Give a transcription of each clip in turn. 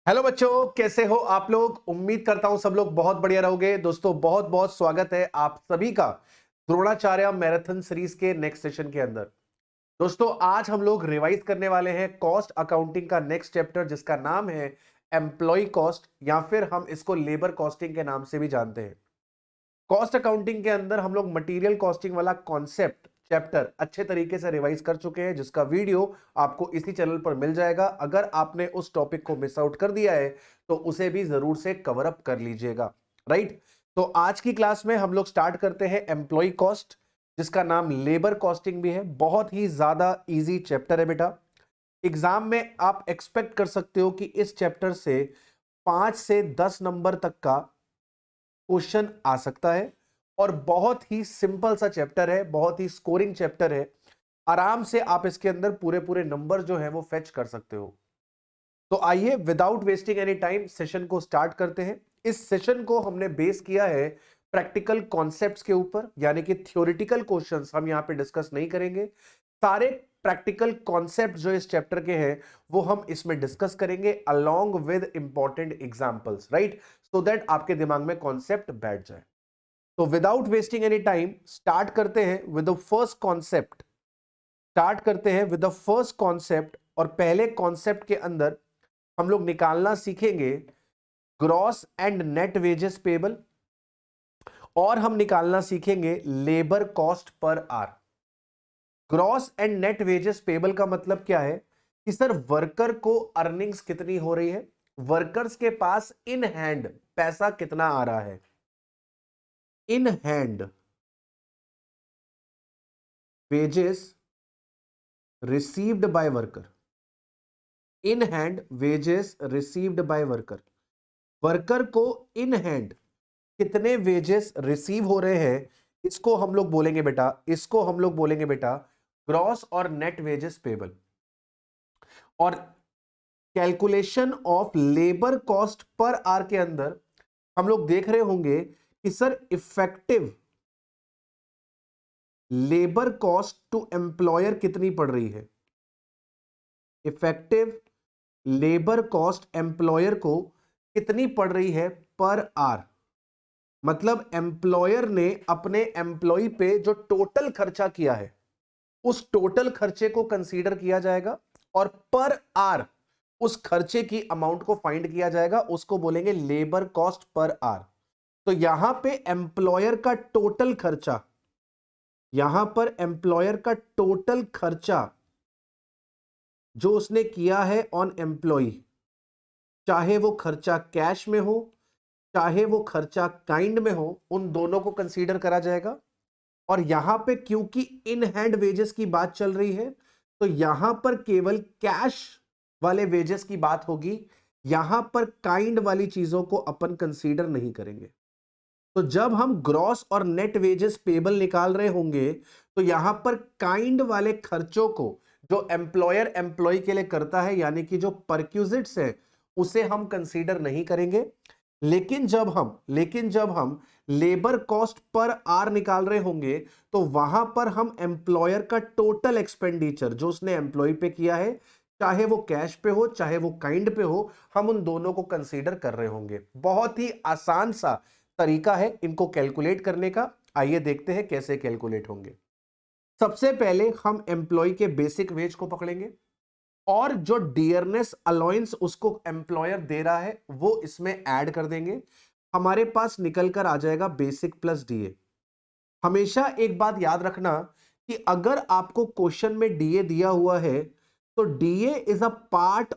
Hello बच्चों, कैसे हो आप लोग। उम्मीद करता हूं सब लोग बहुत बढ़िया रहोगे। दोस्तों बहुत बहुत स्वागत है आप सभी का द्रोणाचार्य मैराथन सीरीज के नेक्स्ट सेशन के अंदर। दोस्तों आज हम लोग रिवाइज करने वाले हैं कॉस्ट अकाउंटिंग का नेक्स्ट चैप्टर, जिसका नाम है एम्प्लॉय कॉस्ट, या फिर हम इसको लेबर कॉस्टिंग के नाम से भी जानते हैं। कॉस्ट अकाउंटिंग के अंदर हम लोग मटेरियल कॉस्टिंग वाला कॉन्सेप्ट चैप्टर अच्छे तरीके से रिवाइज कर चुके हैं, जिसका वीडियो आपको इसी चैनल पर मिल जाएगा। अगर आपने उस टॉपिक को मिस आउट कर दिया है तो उसे भी जरूर से कवर अप कर लीजिएगा। राइट, तो आज की क्लास में हम लोग स्टार्ट करते हैं एम्प्लॉय कॉस्ट, जिसका नाम लेबर कॉस्टिंग भी है। बहुत ही ज्यादा इजी चैप्टर है बेटा। एग्जाम में आप एक्सपेक्ट कर सकते हो कि इस चैप्टर से 5 से 10 नंबर तक का क्वेश्चन आ सकता है, और बहुत ही सिंपल सा चैप्टर है, बहुत ही स्कोरिंग चैप्टर है। आराम से आप इसके अंदर पूरे पूरे नंबर जो है वो फेच कर सकते हो। तो आइए without wasting any time session को स्टार्ट करते हैं। इस सेशन को हमने बेस किया है प्रैक्टिकल कॉन्सेप्ट्स के ऊपर, यानी कि थ्योरेटिकल क्वेश्चंस हम यहां पे डिस्कस नहीं करेंगे। सारे प्रैक्टिकल कॉन्सेप्ट जो इस चैप्टर के हैं वो हम इसमें डिस्कस करेंगे along with important examples, right, so that आपके दिमाग में कॉन्सेप्ट बैठ जाए। तो without wasting any time start करते हैं with the first concept. Start करते हैं विद द फर्स्ट कॉन्सेप्ट, और पहले कॉन्सेप्ट के अंदर हम लोग निकालना सीखेंगे gross and net wages payable, और हम निकालना सीखेंगे labour cost per our. Gross and net wages payable का मतलब क्या है कि सर वर्कर को अर्निंग्स कितनी हो रही है, वर्कर्स के पास इन हैंड पैसा कितना आ रहा है। In hand wages received by worker, in hand wages received by worker. Worker को इन हैंड कितने वेजेस रिसीव हो रहे हैं, इसको हम लोग बोलेंगे बेटा, इसको हम लोग बोलेंगे बेटा ग्रॉस और नेट वेजेस पेबल। और calculation of labour cost per hour के अंदर हम लोग देख रहे होंगे कि sir effective labour cost to employer कितनी पड़ रही है। इफेक्टिव लेबर कॉस्ट एम्प्लॉयर को कितनी पड़ रही है पर आवर। मतलब एम्प्लॉयर ने अपने एम्प्लॉय पे जो टोटल खर्चा किया है उस टोटल खर्चे को कंसीडर किया जाएगा, और पर आवर उस खर्चे की अमाउंट को फाइंड किया जाएगा, उसको बोलेंगे लेबर कॉस्ट पर आवर। तो यहां पे एम्प्लॉयर का टोटल खर्चा, यहां पर एम्प्लॉयर का टोटल खर्चा जो उसने किया है ऑन एम्प्लॉय, चाहे वो खर्चा कैश में हो चाहे वो खर्चा काइंड में हो, उन दोनों को कंसीडर करा जाएगा। और यहां पे क्योंकि इन हैंड वेजेस की बात चल रही है तो यहां पर केवल कैश वाले वेजेस की बात होगी, यहां पर काइंड वाली चीजों को अपन कंसीडर नहीं करेंगे। तो जब हम ग्रॉस और नेट वेजेस पेबल निकाल रहे होंगे तो यहां पर काइंड वाले खर्चों को जो एम्प्लॉयर एम्प्लॉय के लिए करता है, यानी कि जो परक्यूजिट्स है, उसे हम कंसीडर नहीं करेंगे। लेकिन जब हम लेबर कॉस्ट पर आर निकाल रहे होंगे तो वहां पर हम एम्प्लॉयर का टोटल एक्सपेंडिचर जो उसने एम्प्लॉय पे किया है, चाहे वो कैश पे हो चाहे वो काइंड पे हो, हम उन दोनों को कंसीडर कर रहे होंगे। बहुत ही आसान सा तरीका है इनको कैलकुलेट करने का। आइए देखते हैं कैसे कैलकुलेट होंगे। सबसे पहले हम एम्प्लॉय के बेसिक वेज को पकड़ेंगे, और जो डियरनेस अलाउंस उसको एम्प्लॉयर दे रहा है वो इसमें ऐड कर देंगे। हमारे पास निकल कर आ जाएगा बेसिक प्लस डीए। हमेशा एक बात याद रखना कि अगर आपको क्वेश्चन में डीए दिया हुआ है तो DA is a part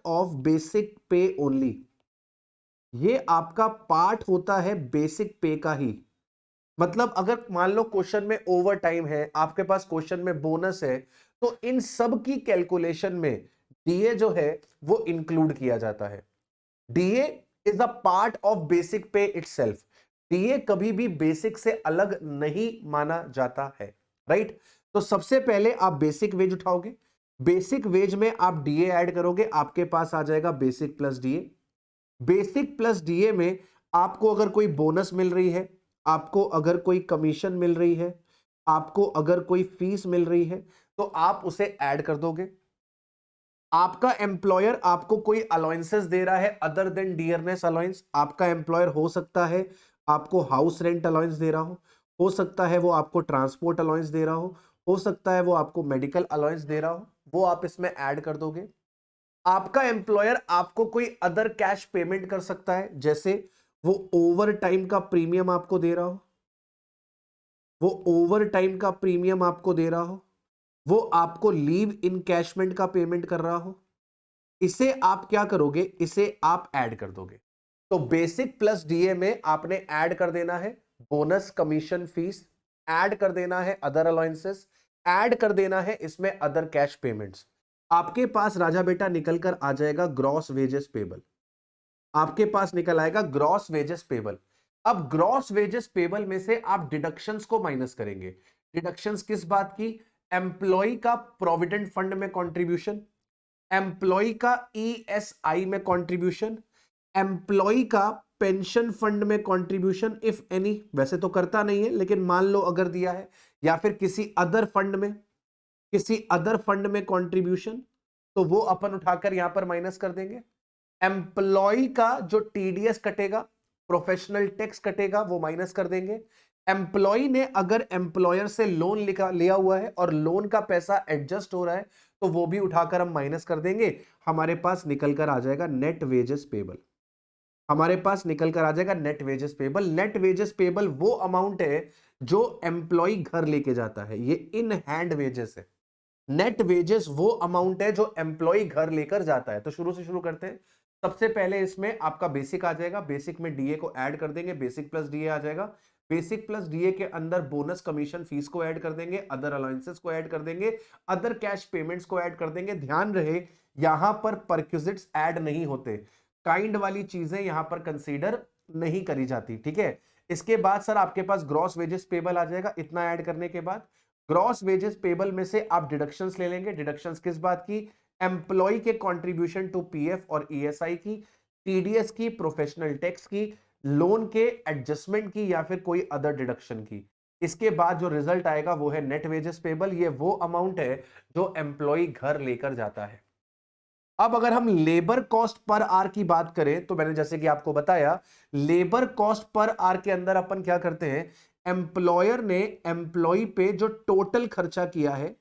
of basic पे ओनली। ये आपका पार्ट होता है बेसिक पे का ही। मतलब अगर मान लो क्वेश्चन में ओवर टाइम है, आपके पास क्वेश्चन में बोनस है, तो इन सब की कैलकुलेशन में डीए जो है वो इंक्लूड किया जाता है। DA is a part of basic पे इटसेल्फ। डीए कभी भी बेसिक से अलग नहीं माना जाता है, राइट। तो सबसे पहले आप बेसिक वेज उठाओगे, बेसिक वेज में आप डीए ऐड करोगे, आपके पास आ जाएगा basic plus DA. Basic plus DA में आपको अगर कोई बोनस मिल रही है, आपको अगर कोई कमीशन मिल रही है, आपको अगर कोई फीस मिल रही है, तो आप उसे ऐड कर दोगे। आपका एम्प्लॉयर आपको कोई अलाउंसेस दे रहा है अदर देन डियरनेस अलाउंस। आपका एम्प्लॉयर हो सकता है आपको हाउस रेंट अलाउंस दे रहा हो सकता है वो आपको ट्रांसपोर्ट अलाउंस दे रहा हो सकता है वो आपको मेडिकल अलाउंस दे रहा हो, वो आप इसमें ऐड कर दोगे। आपका एम्प्लॉयर आपको कोई अदर कैश पेमेंट कर सकता है, जैसे वो ओवर टाइम का प्रीमियम आपको दे रहा हो, वो ओवर टाइम का प्रीमियम आपको दे रहा हो, वो आपको लीव इनकैशमेंट का पेमेंट कर रहा हो। इसे आप क्या करोगे, इसे आप ऐड कर दोगे। तो बेसिक प्लस डीए में आपने ऐड कर देना है बोनस कमीशन फीस, ऐड कर देना है अदर अलाउंसेस, ऐड कर देना है इसमें अदर कैश पेमेंट्स। आपके पास राजा बेटा निकल कर आ जाएगा ग्रॉस वेजेस पेबल। आपके पास निकल आएगा ग्रॉस वेजेस पेबल। अब ग्रॉस वेजेस पेबल में से आप डिडक्शंस को माइनस करेंगे। डिडक्शंस किस बात की? एम्प्लॉय का प्रोविडेंट फंड में कंट्रीब्यूशन, एम्प्लॉय का ईएसआई में कंट्रीब्यूशन, एम्प्लॉय का पेंशन फंड में कंट्रीब्यूशन इफ एनी, वैसे तो करता नहीं है लेकिन मान लो अगर दिया है, या फिर किसी अदर फंड में, किसी अदर फंड में कंट्रीब्यूशन, तो वो अपन उठाकर यहां पर माइनस कर देंगे। एम्प्लॉय का जो टीडीएस कटेगा, प्रोफेशनल टैक्स कटेगा, वो माइनस कर देंगे। एम्प्लॉय ने अगर एम्प्लॉयर से लोन लिया हुआ है और लोन का पैसा एडजस्ट हो रहा है, तो वो भी उठाकर हम माइनस कर देंगे। हमारे पास निकल कर आ जाएगा नेट वेजेस पेबल। हमारे पास निकल कर आ जाएगा net wages payable. Net wages payable वो अमाउंट है जो एम्प्लॉय घर लेके जाता है, ये इन हैंड वेजेस है। नेट वेजेस वो अमाउंट है जो एम्प्लॉय घर लेकर जाता है। तो शुरू से शुरू करते हैं। सबसे पहले इसमें आपका बेसिक आ जाएगा, बेसिक में डीए को ऐड कर देंगे, बेसिक प्लस डीए आ जाएगा। बेसिक प्लस डीए के अंदर बोनस कमीशन फीस को ऐड कर देंगे, अदर अलाउंसेस को ऐड कर देंगे, अदर कैश पेमेंट्स को ऐड कर देंगे। ध्यान रहे यहां पर परक्विजिट्स ऐड नहीं होते, काइंड वाली चीजें यहां पर कंसीडर नहीं करी जाती, ठीक है। इसके बाद सर आपके पास ग्रॉस वेजेस पेबल आ जाएगा। इतना ऐड करने के बाद ग्रॉस वेजेस पेबल में से आप डिडक्शंस ले लेंगे। डिडक्शंस किस बात की? एम्प्लॉय के कंट्रीब्यूशन टू पीएफ और ईएसआई की, टीडीएस की, प्रोफेशनल टैक्स की, लोन के एडजस्टमेंट की, या फिर कोई अदर डिडक्शन की। इसके बाद जो रिजल्ट आएगा वो है नेट वेजेस पेबल। ये वो अमाउंट है जो एम्प्लॉय घर लेकर जाता है। अब अगर हम लेबर कॉस्ट पर आर की बात करें, तो मैंने जैसे कि आपको बताया, लेबर कॉस्ट पर आर के अंदर अपन क्या करते हैं, एम्प्लॉयर ने एम्प्लॉय पे जो टोटल खर्चा किया है,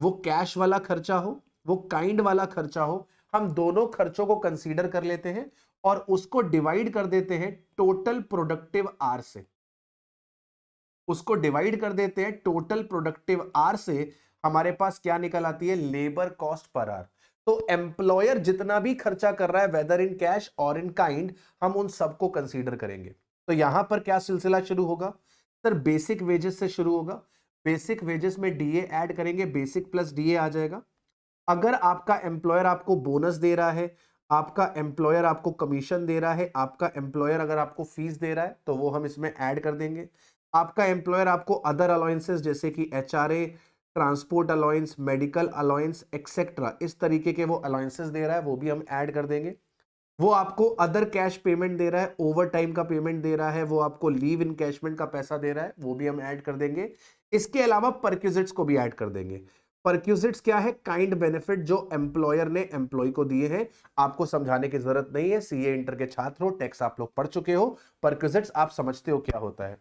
वो कैश वाला खर्चा हो, वो काइंड वाला खर्चा हो, हम दोनों खर्चों को कंसीडर कर लेते हैं और उसको डिवाइड कर देते हैं टोटल प्रोडक्टिव आर से। उसको डिवाइड कर देते हैं टोटल प्रोडक्टिव आर से। हमारे पास क्या निकल आती है? Labour cost per hour. तो एम्प्लॉयर जितना भी खर्चा कर रहा है वेदर इन कैश और इन काइंड, हम उन सबको कंसीडर करेंगे। तो यहां पर क्या सिलसिला शुरू होगा सर? बेसिक वेजेस से शुरू होगा। बेसिक वेजेस में डीए ऐड करेंगे, बेसिक प्लस डीए आ जाएगा। अगर आपका एम्प्लॉयर आपको बोनस दे रहा है, आपका एम्प्लॉयर आपको कमीशन दे रहा है, आपका एम्प्लॉयर अगर आपको फीस दे रहा है, तो वो हम इसमें ऐड कर देंगे। आपका एम्प्लॉयर आपको अदर अलाउंसेस जैसे कि HRA, transport allowance, medical allowance etcetera, इस तरीके के वो अलाउंसेस दे रहा है, वो भी हम ऐड कर देंगे। वो आपको अदर कैश पेमेंट दे रहा है, ओवर टाइम का पेमेंट दे रहा है, वो आपको लीव इनकैशमेंट का पैसा दे रहा है, वो भी हम ऐड कर देंगे। इसके अलावा परक्विजिट्स को भी ऐड कर देंगे। परक्विजिट्स क्या है? काइंड बेनिफिट जो एम्प्लॉयर ने एम्प्लॉय को दिए हैं। आपको समझाने की जरूरत नहीं है, सीए इंटर के छात्र हो, टैक्स आप लोग पढ़ चुके हो, परक्विजिट्स आप समझते हो क्या होता है।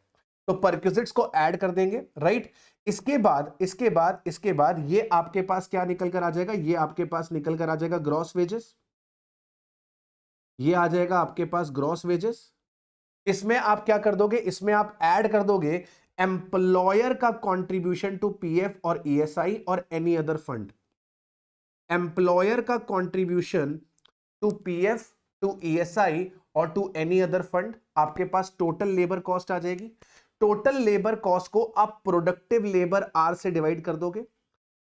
तो परक्विजिट्स को ऐड कर देंगे, राइट। इसके बाद ये आपके पास क्या निकल कर आ जाएगा? ये आपके पास निकल कर आ जाएगा ग्रॉस वेजेस। ये आ जाएगा आपके पास ग्रॉस वेजेस। इसमें आप क्या कर दोगे? इसमें आप ऐड कर दोगे एम्प्लॉयर का कंट्रीब्यूशन टू पीएफ और ईएसआई और एनी अदर फंड। एम्प्लॉयर का contribution to PF, to ESI और टू एनी अदर फंड। आपके पास टोटल लेबर कॉस्ट आ जाएगी। टोटल लेबर कॉस्ट को आप प्रोडक्टिव लेबर आर से डिवाइड कर दोगे।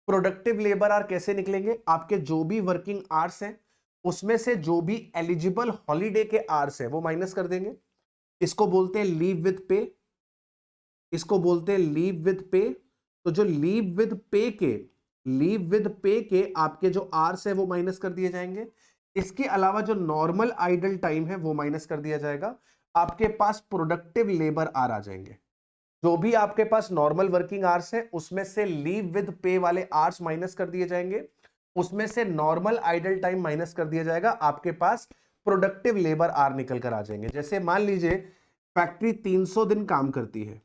प्रोडक्टिव लेबर आर कैसे निकलेंगे? आपके जो भी वर्किंग आवर्स हैं उसमें से जो भी एलिजिबल हॉलीडे के आवर्स हैं वो माइनस कर देंगे। इसको बोलते हैं लीव विद पे, इसको बोलते हैं लीव विद पे। तो जो लीव विद पे के आपके जो आवर्स है वो माइनस कर दिए जाएंगे। इसके अलावा जो नॉर्मल आइडल टाइम है वो माइनस कर दिया जाएगा। आपके पास प्रोडक्टिव लेबर आर आ जाएंगे। जो भी आपके पास नॉर्मल वर्किंग आवर्स है उसमें से लीव विद पे वाले आवर्स माइनस कर दिए जाएंगे। उसमें से नॉर्मल आइडल टाइम माइनस कर दिया जाएगा, आपके पास प्रोडक्टिव लेबर आर निकल कर आ जाएंगे। जैसे मान लीजिए फैक्ट्री 300 दिन काम करती है,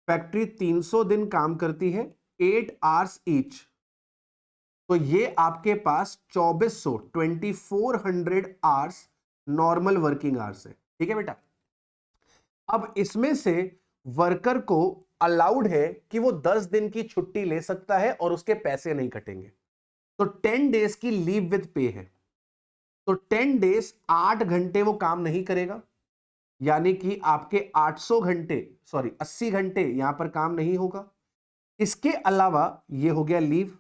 फैक्ट्री 300 दिन काम करती है 8 आवर्स ईच, तो ये आपके पास 2400 आवर्स नॉर्मल वर्किंग आवर्स है। ठीक है बेटा, अब इसमें से वर्कर को अलाउड है कि वो 10 दिन की छुट्टी ले सकता है और उसके पैसे नहीं कटेंगे। तो 10 डेज की लीव विद पे है, तो 10 डेज 8 घंटे वो काम नहीं करेगा, यानी कि आपके 800 घंटे, सॉरी 80 घंटे यहां पर काम नहीं होगा। इसके अलावा ये हो गया लीव,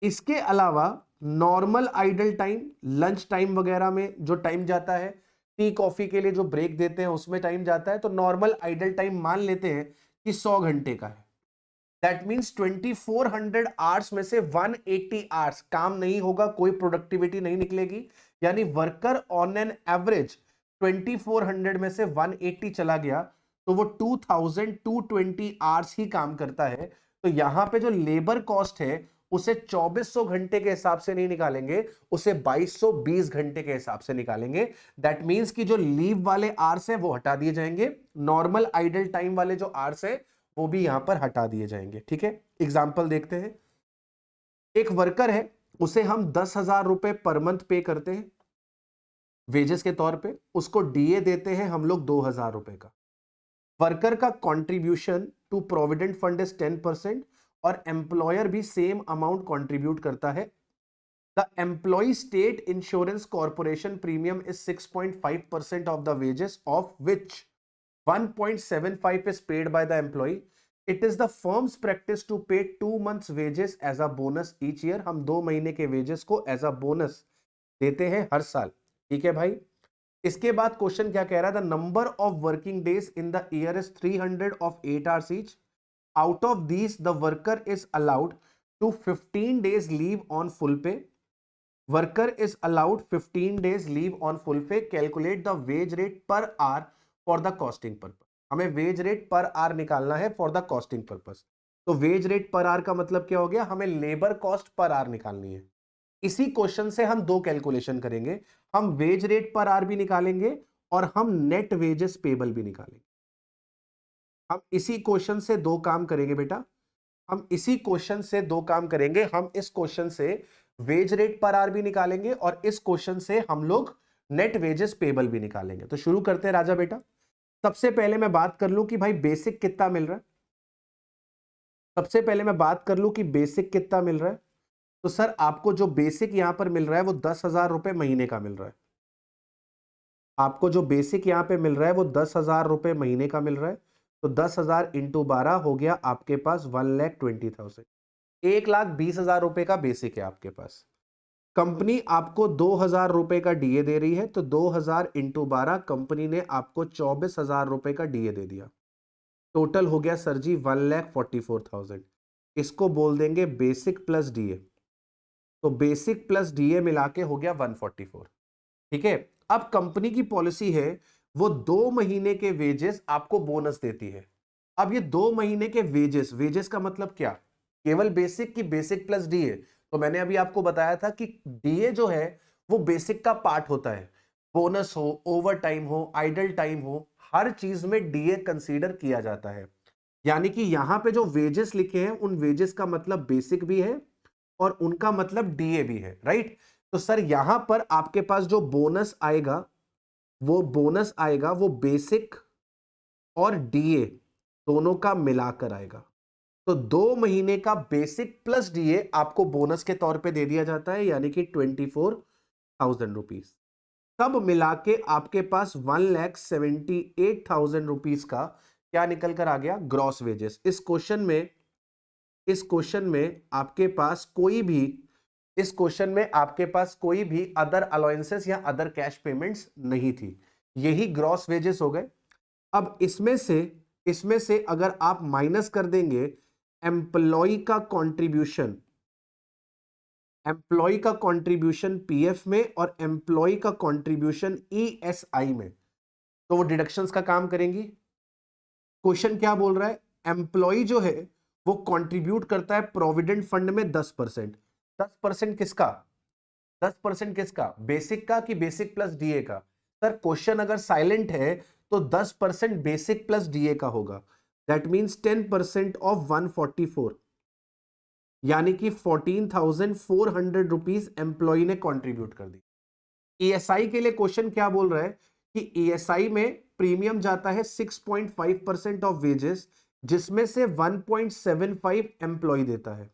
इसके अलावा normal idle time, lunch time वगैरह में जो टाइम जाता है, टी कॉफी के लिए जो ब्रेक देते हैं उसमें टाइम जाता है, तो नॉर्मल आइडल टाइम मान लेते हैं कि 100 घंटे का है। दैट मींस 2400 आवर्स में से 180 आवर्स काम नहीं होगा, कोई प्रोडक्टिविटी नहीं निकलेगी, यानी वर्कर ऑन एन एवरेज 2400 में से 180 चला गया तो वो 2220 आवर्स ही काम करता है। तो यहां पे जो लेबर कॉस्ट है उसे 2400 घंटे के हिसाब से नहीं निकालेंगे, उसे 2220 घंटे के हिसाब से निकालेंगे। दैट मींस कि जो लीव वाले आवर्स हैं वो हटा दिए जाएंगे, नॉर्मल आइडल टाइम वाले जो आवर्स हैं वो भी यहां पर हटा दिए जाएंगे। ठीक है, एग्जाम्पल देखते हैं। एक वर्कर है, उसे हम 10,000 रुपए पर मंथ पे करते हैं वेजेस के तौर पे, उसको डीए देते हैं हम लोग 2,000 रुपए का। वर्कर का contribution to provident fund is 10% और एम्प्लॉयर भी सेम अमाउंट कंट्रीब्यूट करता है। The employee state insurance corporation premium is 6.5% of the wages of which 1.75 is paid by the employee. It is the firm's practice to pay 2 months wages as a bonus each year. हम 2 महीने के wages को as a bonus देते हैं हर साल। ठीक है भाई, इसके बाद क्वेश्चन क्या कह रहा है, the number of working days in the year is 300 of 8 hours each. Out of these the worker is allowed to 15 days leave on full pay. Worker is allowed 15 days leave on full pay. Calculate the wage rate per hour for the costing purpose. हमें wage rate per hour निकालना है for the costing purpose. तो wage rate per hour का मतलब क्या हो गया, हमें लेबर कॉस्ट पर आवर निकालनी है। इसी क्वेश्चन से हम दो कैलकुलेशन करेंगे, हम वेज रेट पर आवर भी निकालेंगे और हम नेट वेजेस पेबल भी निकालेंगे। हम इसी क्वेश्चन से दो काम करेंगे बेटा, हम इसी क्वेश्चन से दो काम करेंगे। हम इस क्वेश्चन से वेज रेट पर आवर भी निकालेंगे और इस क्वेश्चन से हम लोग नेट वेजेस पेबल भी निकालेंगे। तो शुरू करते हैं राजा बेटा। सबसे पहले मैं बात कर लूं कि भाई बेसिक कितना मिल रहा है। सबसे पहले मैं बात कर लूं कि बेसिक कितना मिल रहा है। तो सर आपको जो बेसिक यहां पर मिल रहा है वो 10,000 रुपए महीने का मिल रहा है। आपको जो बेसिक यहां पे मिल रहा है वो 10,000 रुपए महीने का मिल रहा है। तो 10,000 इंटू 12 हो गया आपके पास 1,20,000। 1,20,000 रुपए का बेसिक है आपके पास। कंपनी आपको 2,000 रुपए का डीए दे रही है, तो 2,000 इंटू 12 कंपनी ने आपको 24,000 रुपए का डीए दे दिया। टोटल हो गया सर जी 1,44,000। इसको बोल देंगे बेसिक प्लस डीए। तो बेसिक प्लस डीए मिला के हो गया 144। ठीक है, अब कंपनी की पॉलिसी है वो 2 महीने के वेजेस आपको बोनस देती है। अब ये 2 महीने के वेजेस, वेजेस का मतलब क्या, केवल बेसिक की बेसिक प्लस डीए। तो मैंने अभी आपको बताया था कि डीए जो है वो बेसिक का पार्ट होता है। बोनस हो, ओवर टाइम हो, आइडल टाइम हो, हर चीज में डीए कंसीडर किया जाता है। यानी कि यहां पे जो वेजेस लिखे हैं उन वेजेस का मतलब बेसिक भी है और उनका मतलब डीए भी है, राइट। तो सर यहां पर आपके पास जो बोनस आएगा वो बेसिक और डीए दोनों का मिलाकर आएगा। तो 2 महीने का बेसिक प्लस डीए आपको बोनस के तौर पे दे दिया जाता है, यानी कि 24,000 रुपीज। सब मिला के आपके पास 1,78,000 रुपीज का क्या निकल कर आ गया, ग्रॉस वेजेस। इस क्वेश्चन में आपके पास कोई भी अदर अलाउंसेस या अदर कैश पेमेंट्स नहीं थी, यही ग्रॉस वेजेस हो गए। अब इसमें से अगर आप माइनस कर देंगे एम्प्लॉय का कंट्रीब्यूशन पीएफ में और एम्प्लॉय का कंट्रीब्यूशन ईएसआई में, तो वो डिडक्शंस का काम करेंगी। क्वेश्चन क्या बोल रहा है, एम्प्लॉय जो है वो कंट्रीब्यूट करता है प्रोविडेंट फंड में 10%, 10% किसका? 10% किसका? बेसिक का कि बेसिक प्लस डीए का? सर क्वेश्चन अगर साइलेंट है तो 10% बेसिक प्लस डीए का होगा। दैट मींस 10% ऑफ 144, यानी कि 14,400 रुपीज एम्प्लॉय ने कंट्रीब्यूट कर दी। ईएसआई के लिए क्वेश्चन क्या बोल रहा है कि ईएसआई में प्रीमियम जाता है 6.5% ऑफ वेजेस, जिसमें से 1.75 एम्प्लॉय देता है।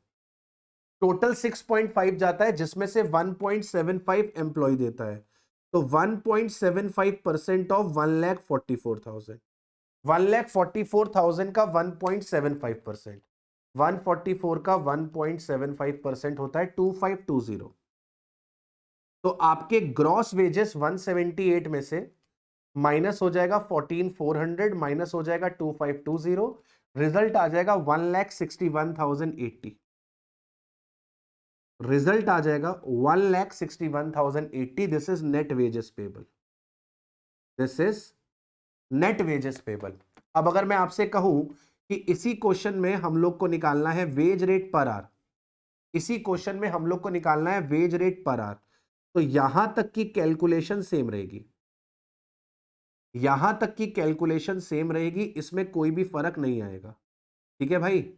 टोटल 6.5 जाता है, जिसमें से 1.75 एम्प्लॉय देता है। तो 1.75% ऑफ 1,44,000, 1,44,000 का 1.75%, 144 का 1.75% होता है 2520। तो आपके ग्रॉस वेजेस 178 में से माइनस हो जाएगा 14,400, माइनस हो जाएगा 2520, रिजल्ट आ जाएगा 1,61,080। रिजल्ट आ जाएगा 1,61,080। This is net wages payable, this is net wages payable. अब अगर मैं आपसे कहूं कि इसी क्वेश्चन में हम लोग को निकालना है वेज रेट पर आवर, इसी क्वेश्चन में हम लोग को निकालना है वेज रेट पर आवर, तो यहां तक की कैलकुलेशन सेम रहेगी, यहां तक की कैलकुलेशन सेम रहेगी, इसमें कोई भी फर्क नहीं आएगा। ठीक है भाई,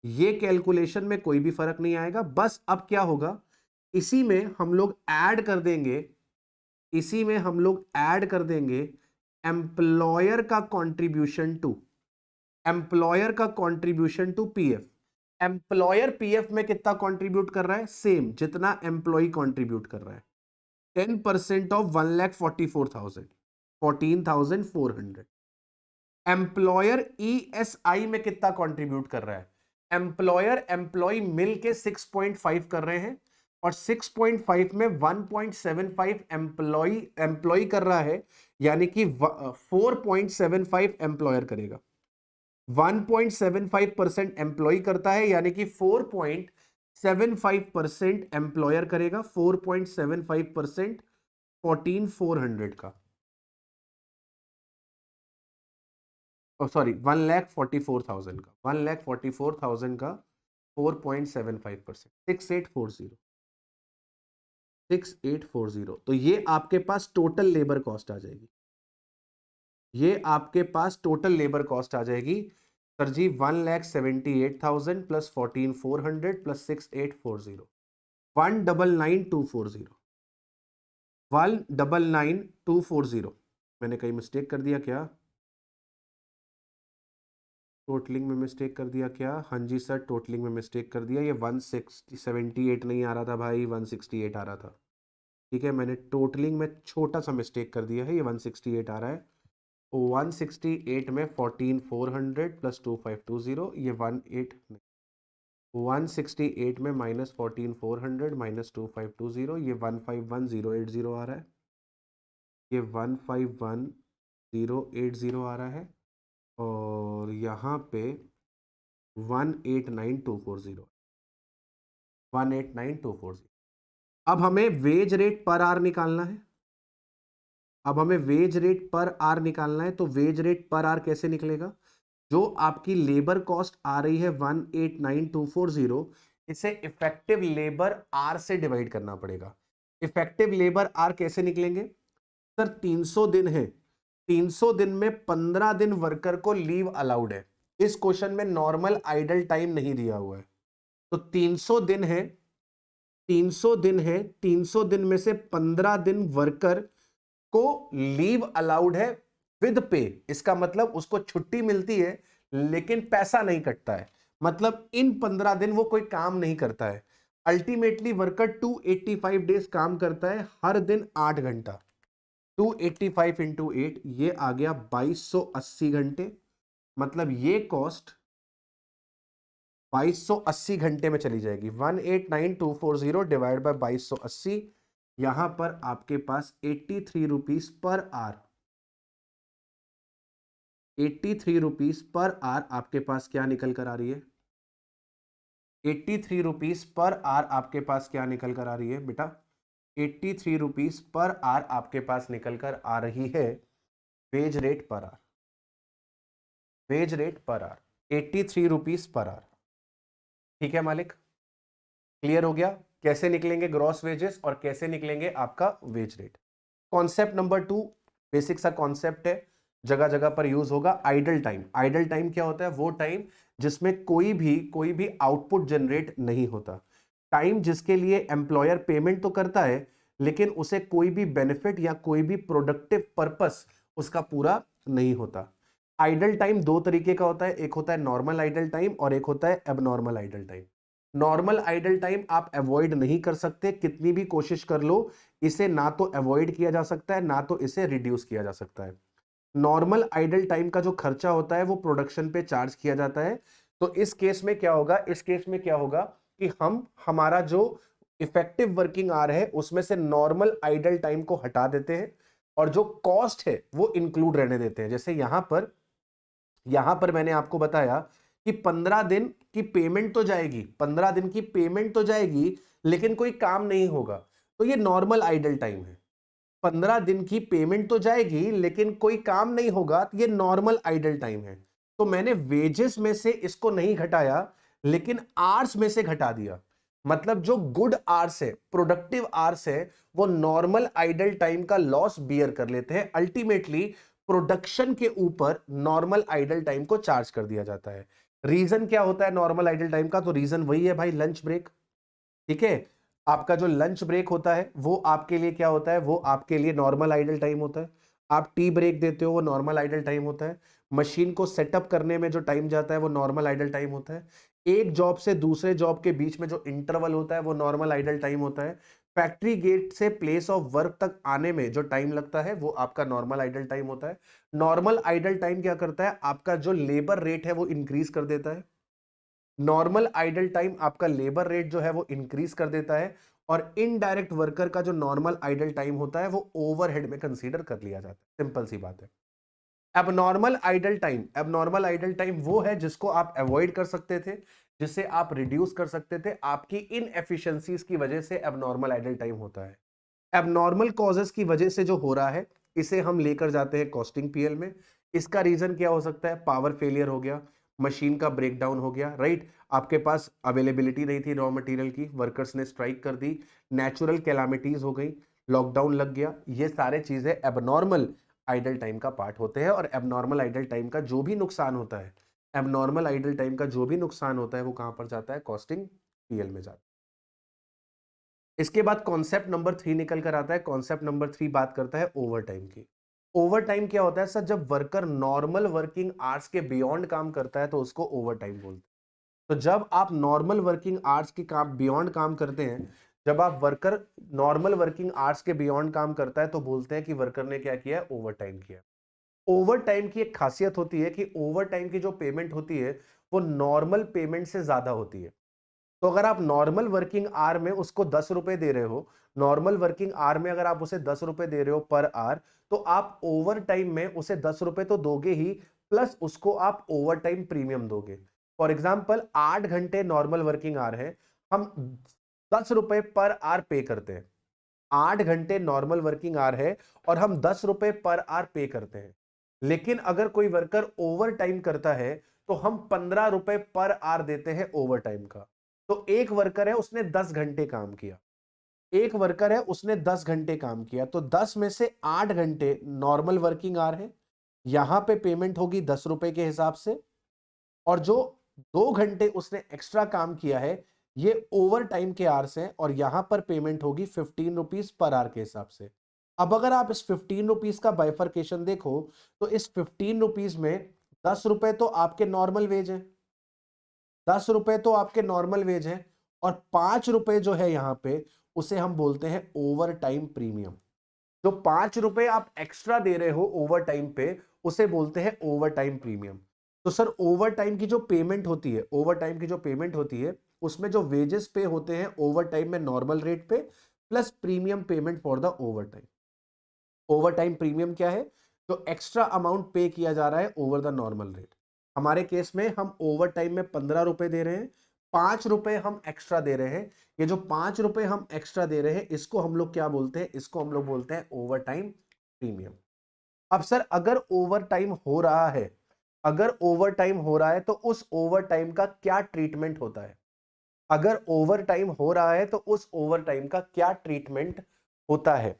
ये कैलकुलेशन में कोई भी फर्क नहीं आएगा। बस अब क्या होगा, इसी में हम लोग ऐड कर देंगे, इसी में हम लोग ऐड कर देंगे एम्प्लॉयर का कंट्रीब्यूशन टू, एम्प्लॉयर का contribution to PF. Employer PF में कितना कंट्रीब्यूट कर रहा है? सेम जितना एम्प्लॉय कंट्रीब्यूट कर रहा है, 10% ऑफ 1,44,000, 14,400। एम्प्लॉयर ईएसआई में कितना कंट्रीब्यूट कर रहा है? एम्प्लॉयर एम्प्लॉय मिल के 6.5 कर रहे हैं, और 6.5 में 1.75 एम्प्लॉय कर रहा है, यानी कि 4.75 एम्प्लॉयर करेगा। 1.75% एम्प्लॉय करता है, यानी कि 4.75% एम्प्लॉयर करेगा। 4.75% 14,400 का, सॉरी 1,44,000 का, 1,44,000 का 4.75%, 6840, 6840। तो ये आपके पास टोटल लेबर कॉस्ट आ जाएगी, ये आपके पास टोटल लेबर कॉस्ट आ जाएगी सर जी, 1,78,000 प्लस 14,400 प्लस 6840, 1,99,240, 1,99,240। मैंने कहीं मिस्टेक कर दिया क्या? टोटलिंग में मिस्टेक कर दिया क्या? हाँ जी सर, टोटलिंग में मिस्टेक कर दिया। ये 178 नहीं आ रहा था भाई, 168 आ रहा था। ठीक है, मैंने टोटलिंग में छोटा सा मिस्टेक कर दिया है, ये 168 आ रहा है। 168 में 14,400 प्लस 2520, ये 168 में माइनस 14,400 माइनस 2520, ये 151,080 आ रहा है, ये 151,080 आ रहा है, और यहाँ पे 189,240, 189,240। अब हमें वेज रेट पर आवर निकालना है, अब हमें वेज रेट पर आवर निकालना है। तो वेज रेट पर आवर कैसे निकलेगा? जो आपकी लेबर कॉस्ट आ रही है 189,240, इसे इफेक्टिव लेबर आर से डिवाइड करना पड़ेगा। इफेक्टिव लेबर आर कैसे निकलेंगे? सर 300 दिन है, 300 दिन में 15 दिन वर्कर को लीव अलाउड है। इस क्वेश्चन में नॉर्मल आइडल टाइम नहीं दिया हुआ है, तो 300 दिन है, 300 दिन है, 300 दिन में से 15 दिन वर्कर को लीव अलाउड है विद पे। इसका मतलब उसको छुट्टी मिलती है लेकिन पैसा नहीं कटता है, मतलब इन 15 दिन वो कोई काम नहीं करता है। अल्टीमेटली वर्कर 285 डेज काम करता है, हर दिन 8 घंटा। 285 इंटू 8, ये आ गया 2280 घंटे। मतलब ये कॉस्ट 2280 घंटे में चली जाएगी। 189,240 डिवाइड बाय 2280, यहां पर आपके पास 83 rupees per our, 83 rupees per our आपके पास क्या निकल कर आ रही है? 83 रुपीज पर आवर आपके पास क्या निकल कर आ रही है बेटा? 83 रुपीज पर आवर आपके पास निकल कर आ रही है veg rate per our, veg rate per our 83 rupees per our. ठीक है मालिक, क्लियर हो गया? कैसे निकलेंगे ग्रॉस वेजेस और कैसे निकलेंगे आपका wage rate. Concept number 2, basic सा कॉन्सेप्ट है, जगह जगह पर यूज होगा। Idle time. आइडल टाइम क्या होता है? वो टाइम जिसमें कोई भी आउटपुट जनरेट नहीं होता, टाइम जिसके लिए एम्प्लॉयर पेमेंट तो करता है लेकिन उसे कोई भी बेनिफिट या कोई भी प्रोडक्टिव पर्पस उसका पूरा नहीं होता। आइडल टाइम दो तरीके का होता है, एक होता है नॉर्मल आइडल टाइम और एक होता है abnormal idle time. Normal idle time आप अवॉइड नहीं कर सकते, कितनी भी कोशिश कर लो इसे ना तो अवॉइड किया जा सकता है ना तो इसे रिड्यूस किया जा सकता है। नॉर्मल आइडल टाइम का जो खर्चा होता है वो प्रोडक्शन पे चार्ज किया जाता है। तो इस केस में क्या होगा? इस केस में क्या होगा कि हम हमारा जो इफेक्टिव वर्किंग आवर है उसमें से नॉर्मल आइडल टाइम को हटा देते हैं और जो कॉस्ट है वो इंक्लूड रहने देते हैं। जैसे यहां पर मैंने आपको बताया कि 15 दिन की पेमेंट तो जाएगी, 15 दिन की पेमेंट तो जाएगी लेकिन कोई काम नहीं होगा, तो ये नॉर्मल आइडल टाइम है। 15 दिन की पेमेंट तो जाएगी लेकिन कोई काम नहीं होगा, तो ये नॉर्मल आइडल टाइम है। तो मैंने वेजेस में से इसको नहीं घटाया लेकिन आर्स में से घटा दिया। मतलब जो गुड आर्स है, प्रोडक्टिव आर्स है, वो नॉर्मल आइडल टाइम का लॉस बियर कर लेते हैं। अल्टीमेटली प्रोडक्शन के ऊपर नॉर्मल आइडल टाइम को चार्ज कर दिया जाता है। रीजन क्या होता है नॉर्मल आइडल टाइम का? तो रीजन वही है भाई, लंच ब्रेक। ठीक है, आपका जो लंच ब्रेक होता है वो आपके लिए क्या होता है? वो आपके लिए नॉर्मल आइडल टाइम होता है। आप टी ब्रेक देते हो, वो नॉर्मल आइडल टाइम होता है। मशीन को सेटअप करने में जो टाइम जाता है वो नॉर्मल आइडल टाइम होता है। एक जॉब से दूसरे जॉब के बीच में जो इंटरवल होता है वो नॉर्मल आइडल टाइम होता है। फैक्ट्री गेट से प्लेस ऑफ वर्क तक आने में जो टाइम लगता है वो आपका नॉर्मल आइडल टाइम होता है। नॉर्मल आइडल टाइम क्या करता है? आपका जो लेबर रेट है वो इंक्रीज कर देता है। नॉर्मल आइडल टाइम आपका लेबर रेट जो है वो इंक्रीज कर देता है और इनडायरेक्ट वर्कर का जो नॉर्मल आइडल टाइम होता है वो ओवरहेड में कंसीडर कर लिया जाता है। सिंपल सी बात है। एबनॉर्मल आइडल टाइम वो है जिसको आप अवॉइड कर सकते थे, जिससे आप रिड्यूस कर सकते थे। आपकी इनएफिशिएंसीज की वजह से एबनॉर्मल आइडल टाइम होता है। एबनॉर्मल कॉजेस की वजह से जो हो रहा है इसे हम लेकर जाते हैं कॉस्टिंग पीएल में। इसका रीजन क्या हो सकता है? पावर फेलियर हो गया, मशीन का ब्रेकडाउन हो गया, राइट? आपके पास अवेलेबिलिटी नहीं थी रॉ मटेरियल की, वर्कर्स ने स्ट्राइक कर दी, नेचुरल कैलामिटीज हो गई, लॉकडाउन लग गया। ये सारे चीजें एबनॉर्मल आइडल टाइम का पार्ट होते हैं और एबनॉर्मल आइडल टाइम का जो भी नुकसान होता है, एबनॉर्मल आइडल टाइम का जो भी नुकसान होता है वो कहां पर जाता है? कॉस्टिंग पीएल में जाता है। इसके बाद कॉन्सेप्ट नंबर 3 निकल कर आता है। कॉन्सेप्ट नंबर 3 बात करता है ओवर टाइम की। ओवर टाइम क्या होता है सर? जब वर्कर नॉर्मल वर्किंग आवर्स के बियॉन्ड काम करता है तो उसको ओवर टाइम बोलते हैं। तो जब आप नॉर्मल वर्किंग आवर्स के काम बियॉन्ड काम करते हैं, जब आप वर्कर नॉर्मल वर्किंग आवर्स के बियॉन्ड काम करता है तो बोलते हैं कि वर्कर ने क्या किया? ओवर टाइम किया। ओवर टाइम की एक खासियत होती है कि ओवर टाइम की जो पेमेंट होती है वो नॉर्मल पेमेंट से ज्यादा होती है। तो अगर आप नॉर्मल वर्किंग आवर में उसको 10 रुपए दे रहे हो, नॉर्मल वर्किंग आवर में अगर आप उसे 10 रुपए दे रहे हो पर आवर, तो आप ओवर टाइम में उसे 10 रुपए तो दोगे ही, प्लस उसको आप ओवर टाइम प्रीमियम दोगे। फॉर एग्जाम्पल 8 घंटे नॉर्मल वर्किंग आवर है, हम 10 रुपए पर आवर पे करते हैं। 8 घंटे नॉर्मल वर्किंग आवर है और हम 10 रुपए पर आवर पे करते हैं। लेकिन अगर कोई वर्कर ओवर टाइम करता है तो हम 15 रुपए पर आवर देते हैं ओवर टाइम का। तो एक वर्कर है उसने 10 घंटे काम किया, एक वर्कर है उसने 10 घंटे काम किया, तो 10 में से 8 घंटे नॉर्मल वर्किंग आवर है, यहां पे पेमेंट होगी 10 रुपए के हिसाब से। और जो 2 घंटे उसने एक्स्ट्रा काम किया है ये ओवर टाइम के आवर्स हैं और यहां पर पेमेंट होगी 15 रुपीज पर आवर के हिसाब से। अब अगर आप इस 15 रुपीज का बाइफरकेशन देखो तो इस 15 रुपीज में 10 रुपए तो आपके नॉर्मल वेज है, 10 रुपए तो आपके नॉर्मल वेज है और 5 रुपए जो है यहां पे उसे हम बोलते हैं ओवर टाइम प्रीमियम। जो 5 रुपए आप एक्स्ट्रा दे रहे हो ओवर टाइम पे उसे बोलते हैं ओवर टाइम प्रीमियम। तो सर ओवर टाइम की जो पेमेंट होती है, ओवर टाइम की जो पेमेंट होती है उसमें जो वेजेस पे होते हैं ओवर टाइम में नॉर्मल रेट पे, plus premium payment for the over time. Over time premium क्या है? जो एक्स्ट्रा अमाउंट पे किया जा रहा है ओवर द नॉर्मल रेट। हमारे केस में हम ओवर टाइम में 15 रुपए दे रहे हैं, 5 रुपए हम एक्स्ट्रा दे रहे हैं। ये जो 5 रुपए हम एक्स्ट्रा दे रहे हैं इसको हम लोग क्या बोलते हैं? इसको हम लोग बोलते हैं ओवर टाइम प्रीमियम। अब सर अगर ओवर टाइम हो रहा है, अगर ओवर टाइम हो रहा है तो उस ओवर टाइम का क्या ट्रीटमेंट होता है? अगर ओवर टाइम हो रहा है तो उस ओवर टाइम का क्या ट्रीटमेंट होता है।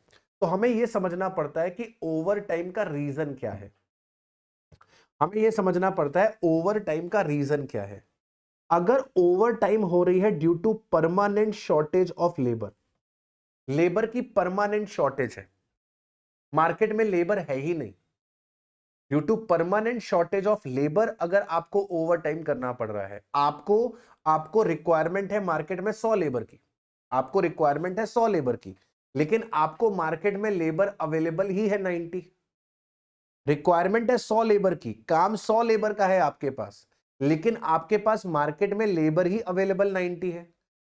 तो हमें यह समझना पड़ता है कि ओवर टाइम का रीजन क्या है। हमें यह समझना पड़ता है ओवर टाइम का रीजन क्या है। अगर ओवर टाइम हो रही है due to permanent shortage of labour, labour की परमानेंट शॉर्टेज है, मार्केट में लेबर है ही नहीं, due to permanent shortage of labour अगर आपको ओवर टाइम करना पड़ रहा है, आपको रिक्वायरमेंट है मार्केट में 100 लेबर की, आपको रिक्वायरमेंट है 100 लेबर की, लेकिन आपको मार्केट में लेबर अवेलेबल ही है 90। रिक्वायरमेंट है 100 लेबर की, काम 100 लेबर का है आपके पास, लेकिन आपके पास मार्केट में लेबर ही अवेलेबल 90 है।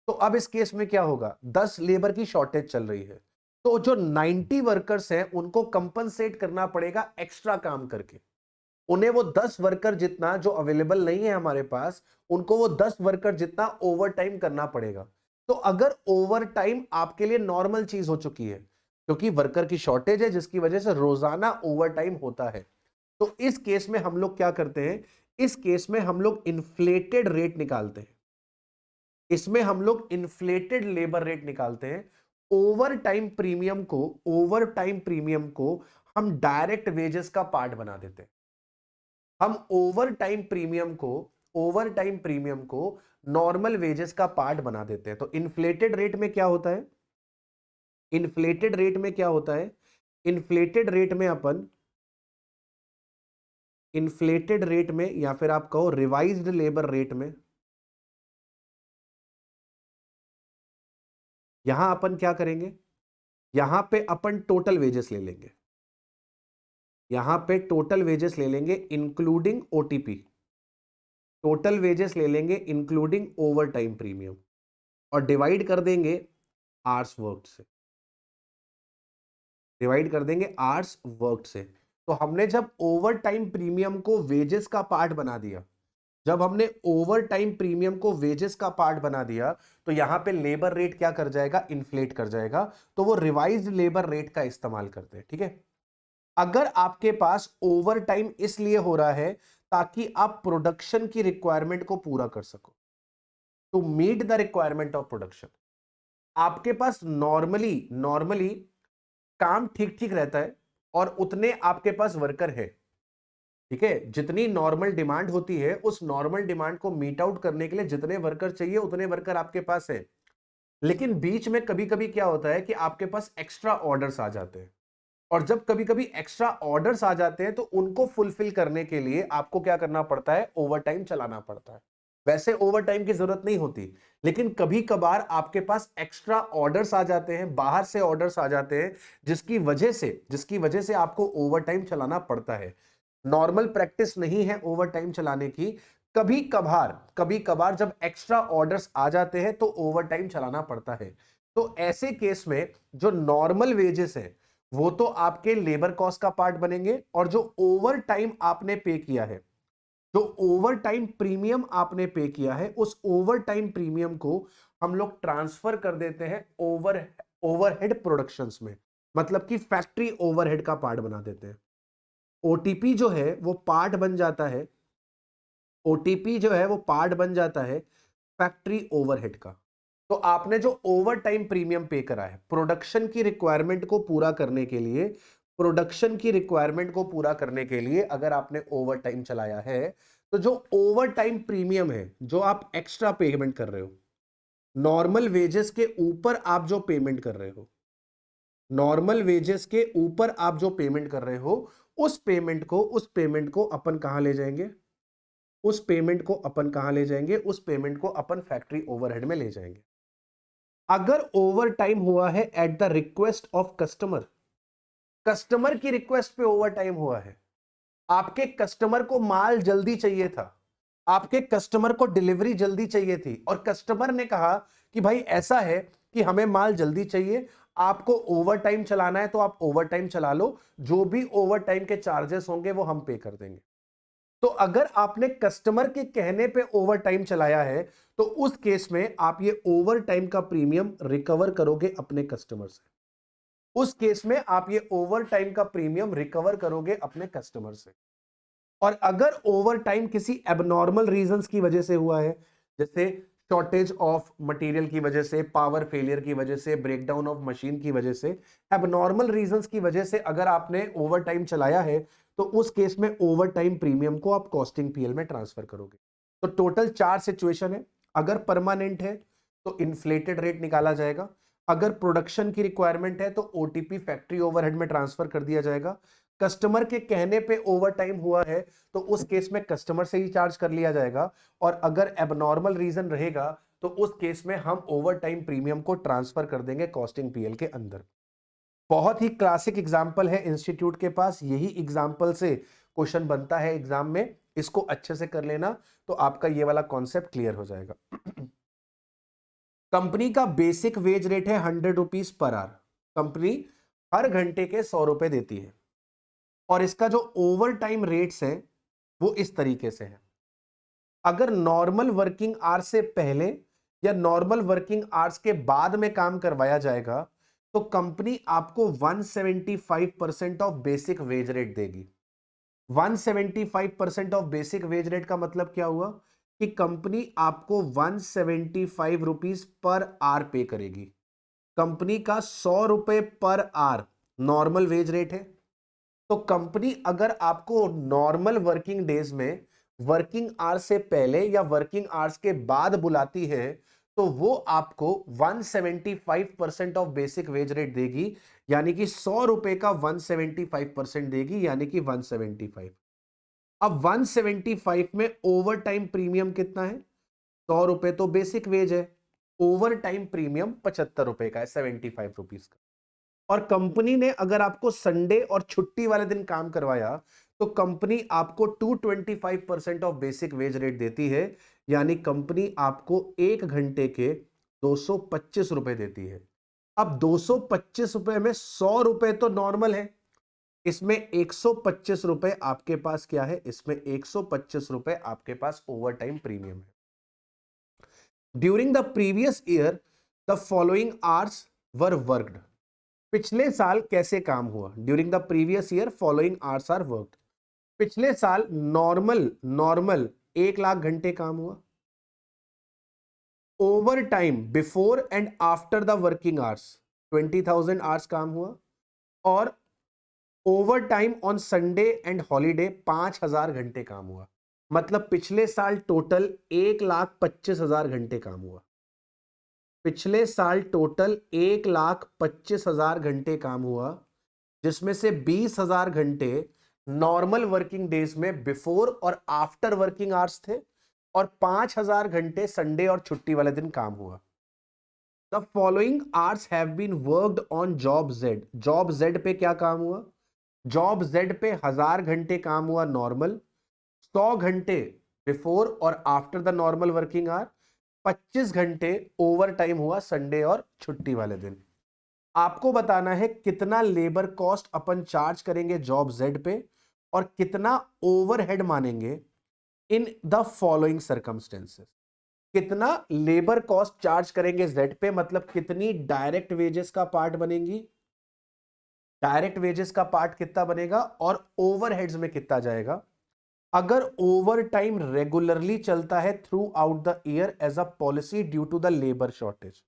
तो अब इस केस में क्या होगा, 10 लेबर की शॉर्टेज चल रही है, तो जो 90 वर्कर्स हैं उनको कंपनसेट करना पड़ेगा एक्स्ट्रा काम करके। उन्हें वो 10 वर्कर जितना जो अवेलेबल नहीं है हमारे पास, उनको वो 10 वर्कर जितना ओवर टाइम करना पड़ेगा। तो अगर ओवर टाइम आपके लिए नॉर्मल चीज हो चुकी है, क्योंकि वर्कर की शॉर्टेज है जिसकी वजह से रोजाना ओवर टाइम होता है, तो इस केस में हम लोग क्या करते हैं, इस केस में हम लोग इन्फ्लेटेड रेट निकालते हैं। इसमें हम लोग इन्फ्लेटेड लेबर रेट निकालते हैं। ओवर टाइम प्रीमियम को, ओवर टाइम प्रीमियम को हम डायरेक्ट वेजेस का पार्ट बना देते हैं। हम ओवर टाइम प्रीमियम को, ओवर टाइम प्रीमियम को नॉर्मल वेजेस का पार्ट बना देते हैं। तो इन्फ्लेटेड रेट में क्या होता है, इन्फ्लेटेड रेट में क्या होता है, इन्फ्लेटेड रेट में अपन, इन्फ्लेटेड रेट में या फिर आप कहो रिवाइज्ड लेबर रेट में, यहां अपन क्या करेंगे, यहां पे अपन टोटल वेजेस ले लेंगे, यहां पे टोटल वेजेस ले लेंगे इंक्लूडिंग ओटीपी, टोटल वेजेस ले लेंगे इंक्लूडिंग ओवर टाइम प्रीमियम, और डिवाइड कर देंगे आवर्स वर्क से, डिवाइड कर देंगे आवर्स वर्क से। तो हमने जब ओवर टाइम प्रीमियम को वेजेस का पार्ट बना दिया, जब हमने ओवर टाइम प्रीमियम को वेजेस का पार्ट बना दिया, तो यहां पे लेबर रेट क्या कर जाएगा, इन्फ्लेट कर जाएगा। तो वो रिवाइज्ड लेबर रेट का इस्तेमाल करते हैं, ठीक है। अगर आपके पास ओवर टाइम इसलिए हो रहा है ताकि आप प्रोडक्शन की रिक्वायरमेंट को पूरा कर सको, to meet the requirement of production. आपके पास नॉर्मली नॉर्मली काम ठीक ठीक रहता है और उतने आपके पास वर्कर है, ठीक है। जितनी नॉर्मल डिमांड होती है उस नॉर्मल डिमांड को मीट आउट करने के लिए जितने वर्कर चाहिए उतने वर्कर आपके पास है, लेकिन बीच में कभी कभी क्या होता है कि आपके पास एक्स्ट्रा ऑर्डर्स आ जाते हैं, और जब कभी कभी एक्स्ट्रा ऑर्डर्स आ जाते हैं तो उनको फुलफिल करने के लिए आपको क्या करना पड़ता है, ओवर टाइम चलाना पड़ता है। वैसे ओवर टाइम की जरूरत नहीं होती, लेकिन कभी कभार आपके पास एक्स्ट्रा ऑर्डर्स आ जाते हैं, बाहर से ऑर्डर्स आ जाते हैं, जिसकी वजह से आपको ओवर टाइम चलाना पड़ता है। नॉर्मल प्रैक्टिस नहीं है ओवर टाइम चलाने की, कभी कभार जब एक्स्ट्रा ऑर्डर्स आ जाते हैं तो ओवर टाइम चलाना पड़ता है। तो ऐसे केस में जो नॉर्मल वेजेस है वो तो आपके लेबर कॉस्ट का पार्ट बनेंगे, और जो ओवर टाइम आपने पे किया है, जो ओवर टाइम प्रीमियम आपने पे किया है, उस ओवर टाइम प्रीमियम को हम लोग ट्रांसफर कर देते हैं ओवरहेड प्रोडक्शंस में, मतलब कि फैक्ट्री ओवरहेड का पार्ट बना देते हैं। ओटीपी जो है वो पार्ट बन जाता है, ओटीपी जो है वो पार्ट बन जाता है फैक्ट्री ओवरहेड का। तो आपने जो ओवर टाइम प्रीमियम पे करा है प्रोडक्शन की रिक्वायरमेंट को पूरा करने के लिए, प्रोडक्शन की रिक्वायरमेंट को पूरा करने के लिए अगर आपने ओवर टाइम चलाया है, तो जो ओवर टाइम प्रीमियम है जो आप एक्स्ट्रा पेमेंट कर रहे हो, नॉर्मल वेजेस के ऊपर आप जो पेमेंट कर रहे हो, नॉर्मल वेजेस के ऊपर आप जो पेमेंट कर रहे हो, उस पेमेंट को अपन कहां ले जाएंगे, उस पेमेंट को अपन कहां ले जाएंगे, उस पेमेंट को अपन फैक्ट्री ओवरहेड में ले जाएंगे। अगर ओवर टाइम हुआ है at the request of customer, customer की रिक्वेस्ट पे ओवर टाइम हुआ है, आपके कस्टमर को माल जल्दी चाहिए था, आपके कस्टमर को डिलीवरी जल्दी चाहिए थी, और कस्टमर ने कहा कि भाई ऐसा है कि हमें माल जल्दी चाहिए, आपको ओवर टाइम चलाना है तो आप ओवर टाइम चला लो, जो भी ओवर टाइम के चार्जेस होंगे वो हम पे कर देंगे। तो अगर आपने कस्टमर के कहने पे ओवर टाइम चलाया है, तो उस केस में आप ये ओवर टाइम का प्रीमियम रिकवर करोगे अपने कस्टमर से, उस केस में आप ये ओवर टाइम का प्रीमियम रिकवर करोगे अपने कस्टमर से। और अगर ओवर टाइम किसी एबनॉर्मल रीजंस की वजह से हुआ है, जैसे शॉर्टेज ऑफ मटेरियल की वजह से, पावर फेलियर की वजह से, ब्रेकडाउन ऑफ मशीन की वजह से, एबनॉर्मल रीजंस की वजह से अगर आपने ओवर टाइम चलाया है तो उस केस में ओवर टाइम प्रीमियम को आप कॉस्टिंग पीएल में ट्रांसफर करोगे। तो टोटल 4 सिचुएशन है। अगर परमानेंट है तो इन्फ्लेटेड रेट निकाला जाएगा, अगर प्रोडक्शन की रिक्वायरमेंट है तो ओटीपी फैक्ट्री ओवरहेड में ट्रांसफर कर दिया जाएगा, कस्टमर के कहने पे ओवर टाइम हुआ है तो उस केस में कस्टमर से ही चार्ज कर लिया जाएगा, और अगर एबनॉर्मल रीजन रहेगा तो उस केस में हम ओवर टाइम प्रीमियम को ट्रांसफर कर देंगे कॉस्टिंग पीएल के अंदर। बहुत ही क्लासिक एग्जांपल है इंस्टीट्यूट के पास, यही एग्जांपल से क्वेश्चन बनता है एग्जाम में, इसको अच्छे से कर लेना तो आपका ये वाला कॉन्सेप्ट क्लियर हो जाएगा। कंपनी का बेसिक वेज रेट है 100 रुपीज पर आवर। कंपनी हर घंटे के 100 रुपए देती है, और इसका जो ओवर टाइम रेट्स है वो इस तरीके से है। अगर नॉर्मल वर्किंग आवर्स से पहले या नॉर्मल वर्किंग आवर्स के बाद में काम करवाया जाएगा तो कंपनी आपको 175% ऑफ बेसिक वेज रेट देगी। 175% ऑफ बेसिक वेज रेट का मतलब क्या हुआ कि कंपनी आपको 175 रुपीज पर आवर पे करेगी। कंपनी का 100 रुपए per hour normal wage rate है, तो कंपनी अगर आपको नॉर्मल वर्किंग डेज में वर्किंग आवर्स से पहले या वर्किंग आवर्स के बाद बुलाती है तो वो आपको 175% ऑफ बेसिक वेज रेट देगी, यानी कि 100 रुपए का 175% देगी, यानी कि 175। अब 175 में ओवर टाइम प्रीमियम कितना है? 100 रुपए तो बेसिक वेज है, ओवर टाइम प्रीमियम 75 रुपए का है, 75 रुपीज का। और कंपनी ने अगर आपको संडे और छुट्टी वाले दिन काम करवाया तो कंपनी आपको 225% ऑफ बेसिक वेज रेट देती है, यानी कंपनी आपको 1 घंटे के 225 रुपए देती है। अब 225 रुपए में 100 रुपए तो नॉर्मल है, इसमें 125 रुपए आपके पास क्या है? इसमें 125 रुपए आपके पास ओवर टाइम प्रीमियम है। During the previous year the following hours were worked. पिछले साल कैसे काम हुआ? During the previous year following hours are worked. पिछले साल नॉर्मल 1 लाख घंटे काम हुआ। Overtime before and after the working hours 20,000 hours काम हुआ, और overtime on Sunday and holiday 5,000 घंटे काम हुआ। मतलब पिछले साल टोटल 1,25,000 घंटे काम हुआ। पिछले साल टोटल 1,25,000 घंटे काम हुआ, जिसमें से 20,000 घंटे नॉर्मल वर्किंग डेज में बिफोर और आफ्टर वर्किंग आवर्स थे, और 5,000 घंटे संडे और छुट्टी वाले दिन काम हुआ। The following hours have been worked on job Z. Job Z पे क्या काम हुआ? जॉब जेड पे 1,000 घंटे काम हुआ नॉर्मल, 100 घंटे बिफोर और after the normal working hour, 25 घंटे ओवर टाइम हुआ संडे और छुट्टी वाले दिन। आपको बताना है कितना लेबर कॉस्ट अपन चार्ज करेंगे जॉब जेड पे और कितना ओवरहेड मानेंगे इन द फॉलोइंग सर्कमस्टेंसेस। कितना लेबर कॉस्ट चार्ज करेंगे जेड पे, मतलब कितनी डायरेक्ट वेजेस का पार्ट बनेगी, डायरेक्ट वेजेस का पार्ट कितना बनेगा, और ओवरहेड्स में कितना जाएगा अगर ओवर टाइम रेगुलरली चलता है throughout the year as a policy due to the labour shortage.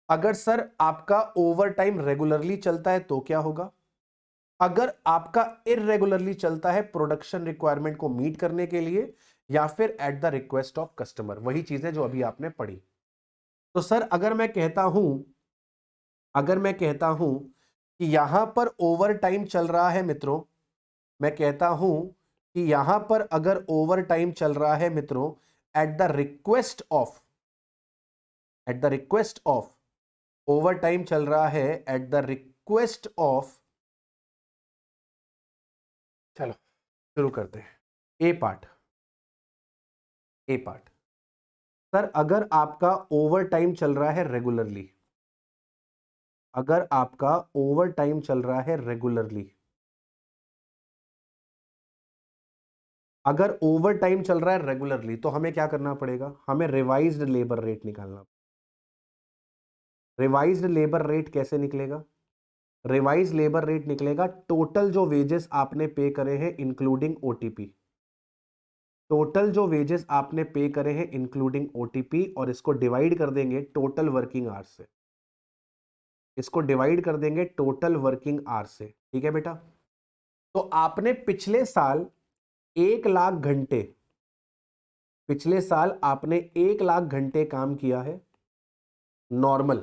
अगर सर आपका ओवर टाइम रेगुलरली चलता है तो क्या होगा? अगर आपका इररेगुलरली चलता है प्रोडक्शन रिक्वायरमेंट को मीट करने के लिए या फिर at the request of customer, वही चीजें जो अभी आपने पढ़ी। तो सर अगर मैं कहता हूं कि यहां पर ओवर टाइम चल रहा है मित्रों, मैं कहता हूं कि यहां पर अगर ओवर टाइम चल रहा है मित्रों at the request of over time चल रहा है एट द रिक्वेस्ट ऑफ, चलो शुरू करते हैं। ए पार्ट सर अगर आपका ओवर टाइम चल रहा है रेगुलरली, अगर आपका ओवर टाइम चल रहा है रेगुलरली, अगर ओवर टाइम चल रहा है रेगुलरली तो हमें क्या करना पड़ेगा? हमें रिवाइज्ड लेबर रेट निकालना। रिवाइज्ड लेबर रेट कैसे निकलेगा? रिवाइज लेबर रेट निकलेगा टोटल जो वेजेस आपने पे करे हैं इंक्लूडिंग ओटीपी। टोटल जो वेजेस आपने पे करे हैं इंक्लूडिंग ओटीपी, और इसको डिवाइड कर देंगे टोटल वर्किंग आवर्स से, इसको डिवाइड कर देंगे टोटल वर्किंग आवर्स से। ठीक है बेटा, तो आपने पिछले साल 1 लाख घंटे, पिछले साल आपने 1 लाख घंटे काम किया है नॉर्मल,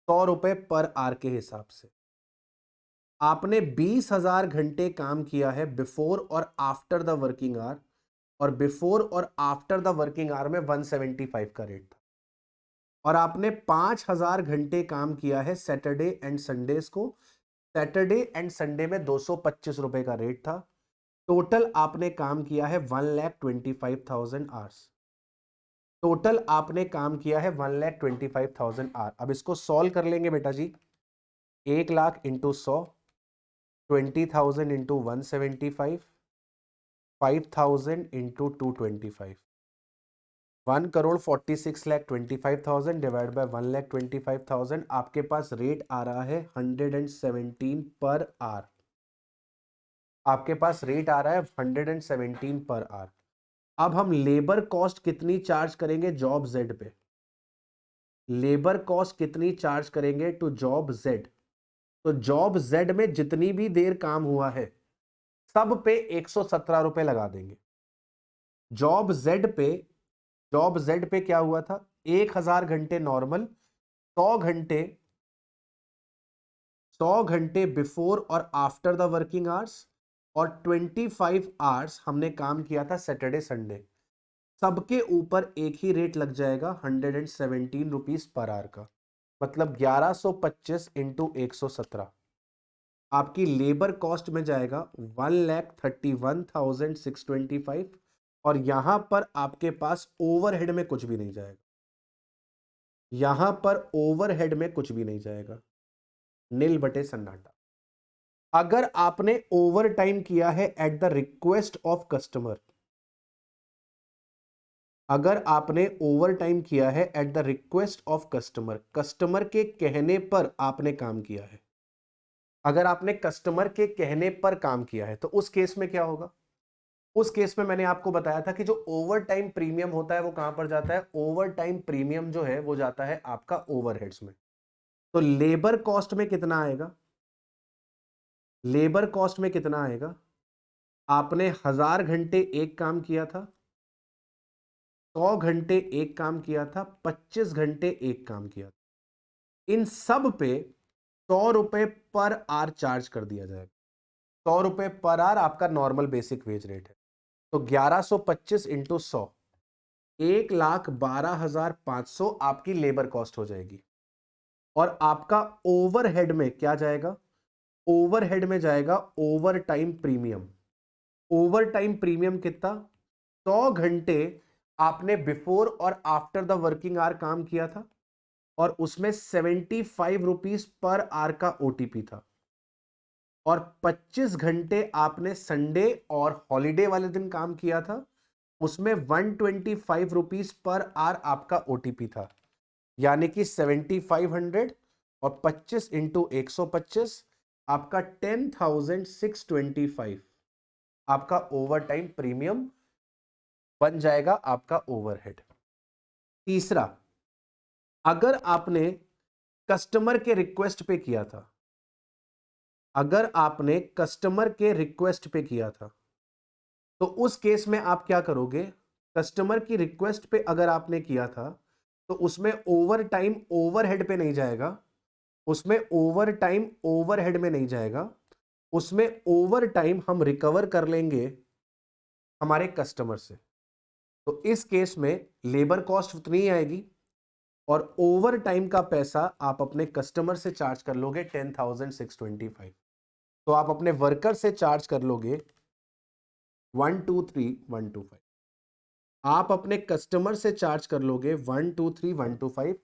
100 रुपए पर आवर के हिसाब से। आपने 20,000 घंटे काम किया है बिफोर और आफ्टर द वर्किंग आवर, और बिफोर और आफ्टर द वर्किंग आवर में 175 का रेट था। और आपने 5,000 घंटे काम किया है सैटरडे एंड संडेज को, सैटरडे एंड संडे में 225 रुपए का रेट था। टोटल आपने काम किया है 1,25,000 आवर्स, टोटल आपने काम किया है 1,25,000 आवर। अब इसको सॉल्व कर लेंगे बेटा जी, 1 lakh into 100, 20,000 into 175, 5,000 into 225, 1,46,25,000 divide by 1,25,000। आपके पास रेट आ रहा है 117 पर आवर, आपके पास रेट आ रहा है 117 पर आवर। अब हम लेबर कॉस्ट कितनी चार्ज करेंगे जॉब जेड पे, लेबर कॉस्ट कितनी चार्ज करेंगे टू जॉब जेड। तो जॉब जेड में जितनी भी देर काम हुआ है सब पे 117 रुपए लगा देंगे। जॉब जेड पे, जॉब जेड पे क्या हुआ था, 1,000 घंटे नॉर्मल, 100 घंटे, 100 घंटे बिफोर और आफ्टर द वर्किंग आवर्स, और 25 आवर्स हमने काम किया था सैटरडे संडे। सबके ऊपर एक ही रेट लग जाएगा 117 रुपीज पर आवर का, मतलब 1125 इंटू 117। आपकी लेबर कॉस्ट में जाएगा 1,31,625, और यहां पर आपके पास ओवरहेड में कुछ भी नहीं जाएगा, यहां पर ओवरहेड में कुछ भी नहीं जाएगा, नील बटे सन्नाटा। अगर आपने ओवर टाइम किया है at the request of customer, अगर आपने ओवर टाइम किया है at the request of customer, customer के कहने पर आपने काम किया है, अगर आपने कस्टमर के कहने पर काम किया है तो उस केस में क्या होगा, उस केस में मैंने आपको बताया था कि जो ओवर टाइम प्रीमियम होता है वो कहां पर जाता है, ओवर टाइम प्रीमियम जो है वो जाता है आपका ओवरहेड्स में। तो लेबर कॉस्ट में कितना आएगा, लेबर कॉस्ट में कितना आएगा, आपने 1,000 घंटे एक काम किया था, 100 घंटे एक काम किया था, 25 घंटे एक काम किया था, इन सब पे 100 रुपए पर आवर चार्ज कर दिया जाएगा। 100 रुपए पर आवर आपका नॉर्मल बेसिक वेज रेट है। तो 1125 इंटू 100, 1,12,500 आपकी लेबर कॉस्ट हो जाएगी। और आपका ओवरहेड में क्या जाएगा, ओवरहेड में जाएगा over time premium. Over time premium कितना, 100 घंटे आपने बिफोर और आफ्टर द वर्किंग आवर काम किया था, और उसमें 75 रुपीज पर आवर का ओटीपी था, और 25 घंटे आपने संडे और हॉलीडे वाले दिन काम किया था, उसमें 125 रुपीज पर आवर आपका ओटीपी था, यानी कि 7,500 और 25 इंटू 125 आपका 10,625 आपका ओवर टाइम प्रीमियम बन जाएगा आपका ओवरहेड। तीसरा, अगर आपने कस्टमर के रिक्वेस्ट पे किया था, अगर आपने कस्टमर के रिक्वेस्ट पे किया था तो उस केस में आप क्या करोगे, कस्टमर की रिक्वेस्ट पे अगर आपने किया था तो उसमें ओवर टाइम ओवरहेड पे नहीं जाएगा, उसमें ओवर टाइम ओवरहेड में नहीं जाएगा, उसमें ओवर टाइम हम रिकवर कर लेंगे हमारे कस्टमर से। तो इस केस में लेबर कॉस्ट उतनी ही आएगी, और ओवर टाइम का पैसा आप अपने कस्टमर से चार्ज कर लोगे 10,625। तो आप अपने वर्कर से चार्ज कर लोगे 123,125, आप अपने कस्टमर से चार्ज कर लोगे 123,125,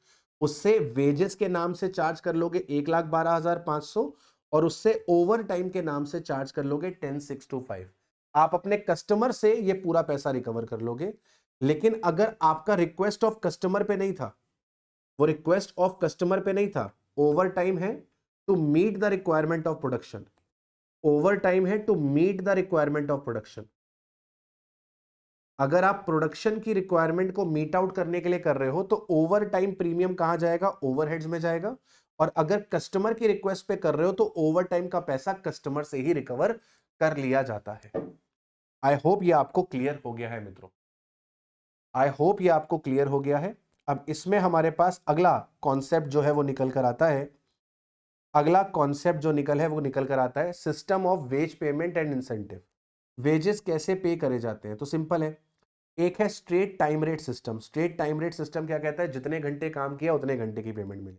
उससे वेजेस के नाम से चार्ज कर लोगे 1,12,500, और उससे ओवर टाइम के नाम से चार्ज कर लोगे 10,625। आप अपने कस्टमर से ये पूरा पैसा रिकवर कर लोगे। लेकिन अगर आपका रिक्वेस्ट ऑफ कस्टमर पे नहीं था, वो रिक्वेस्ट ऑफ कस्टमर पे नहीं था, ओवर टाइम है to meet the requirement of production, overtime है to meet the requirement of production, अगर आप प्रोडक्शन की रिक्वायरमेंट को मीट आउट करने के लिए कर रहे हो तो ओवर टाइम प्रीमियम कहां जाएगा, ओवरहेड्स में जाएगा। और अगर कस्टमर की रिक्वेस्ट पे कर रहे हो तो ओवर टाइम का पैसा कस्टमर से ही रिकवर कर लिया जाता है। आई होप ये आपको क्लियर हो गया है मित्रों, आई होप ये आपको क्लियर हो गया है। अब इसमें हमारे पास अगला कॉन्सेप्ट जो है वो निकल कर आता है, अगला कॉन्सेप्ट जो निकल कर आता है system of ways payment and incentive. Wages कैसे पे करे जाते हैं, तो सिंपल है। एक है straight time rate system. Straight time rate system क्या कहता है, जितने घंटे काम किया उतने घंटे की पेमेंट मिले।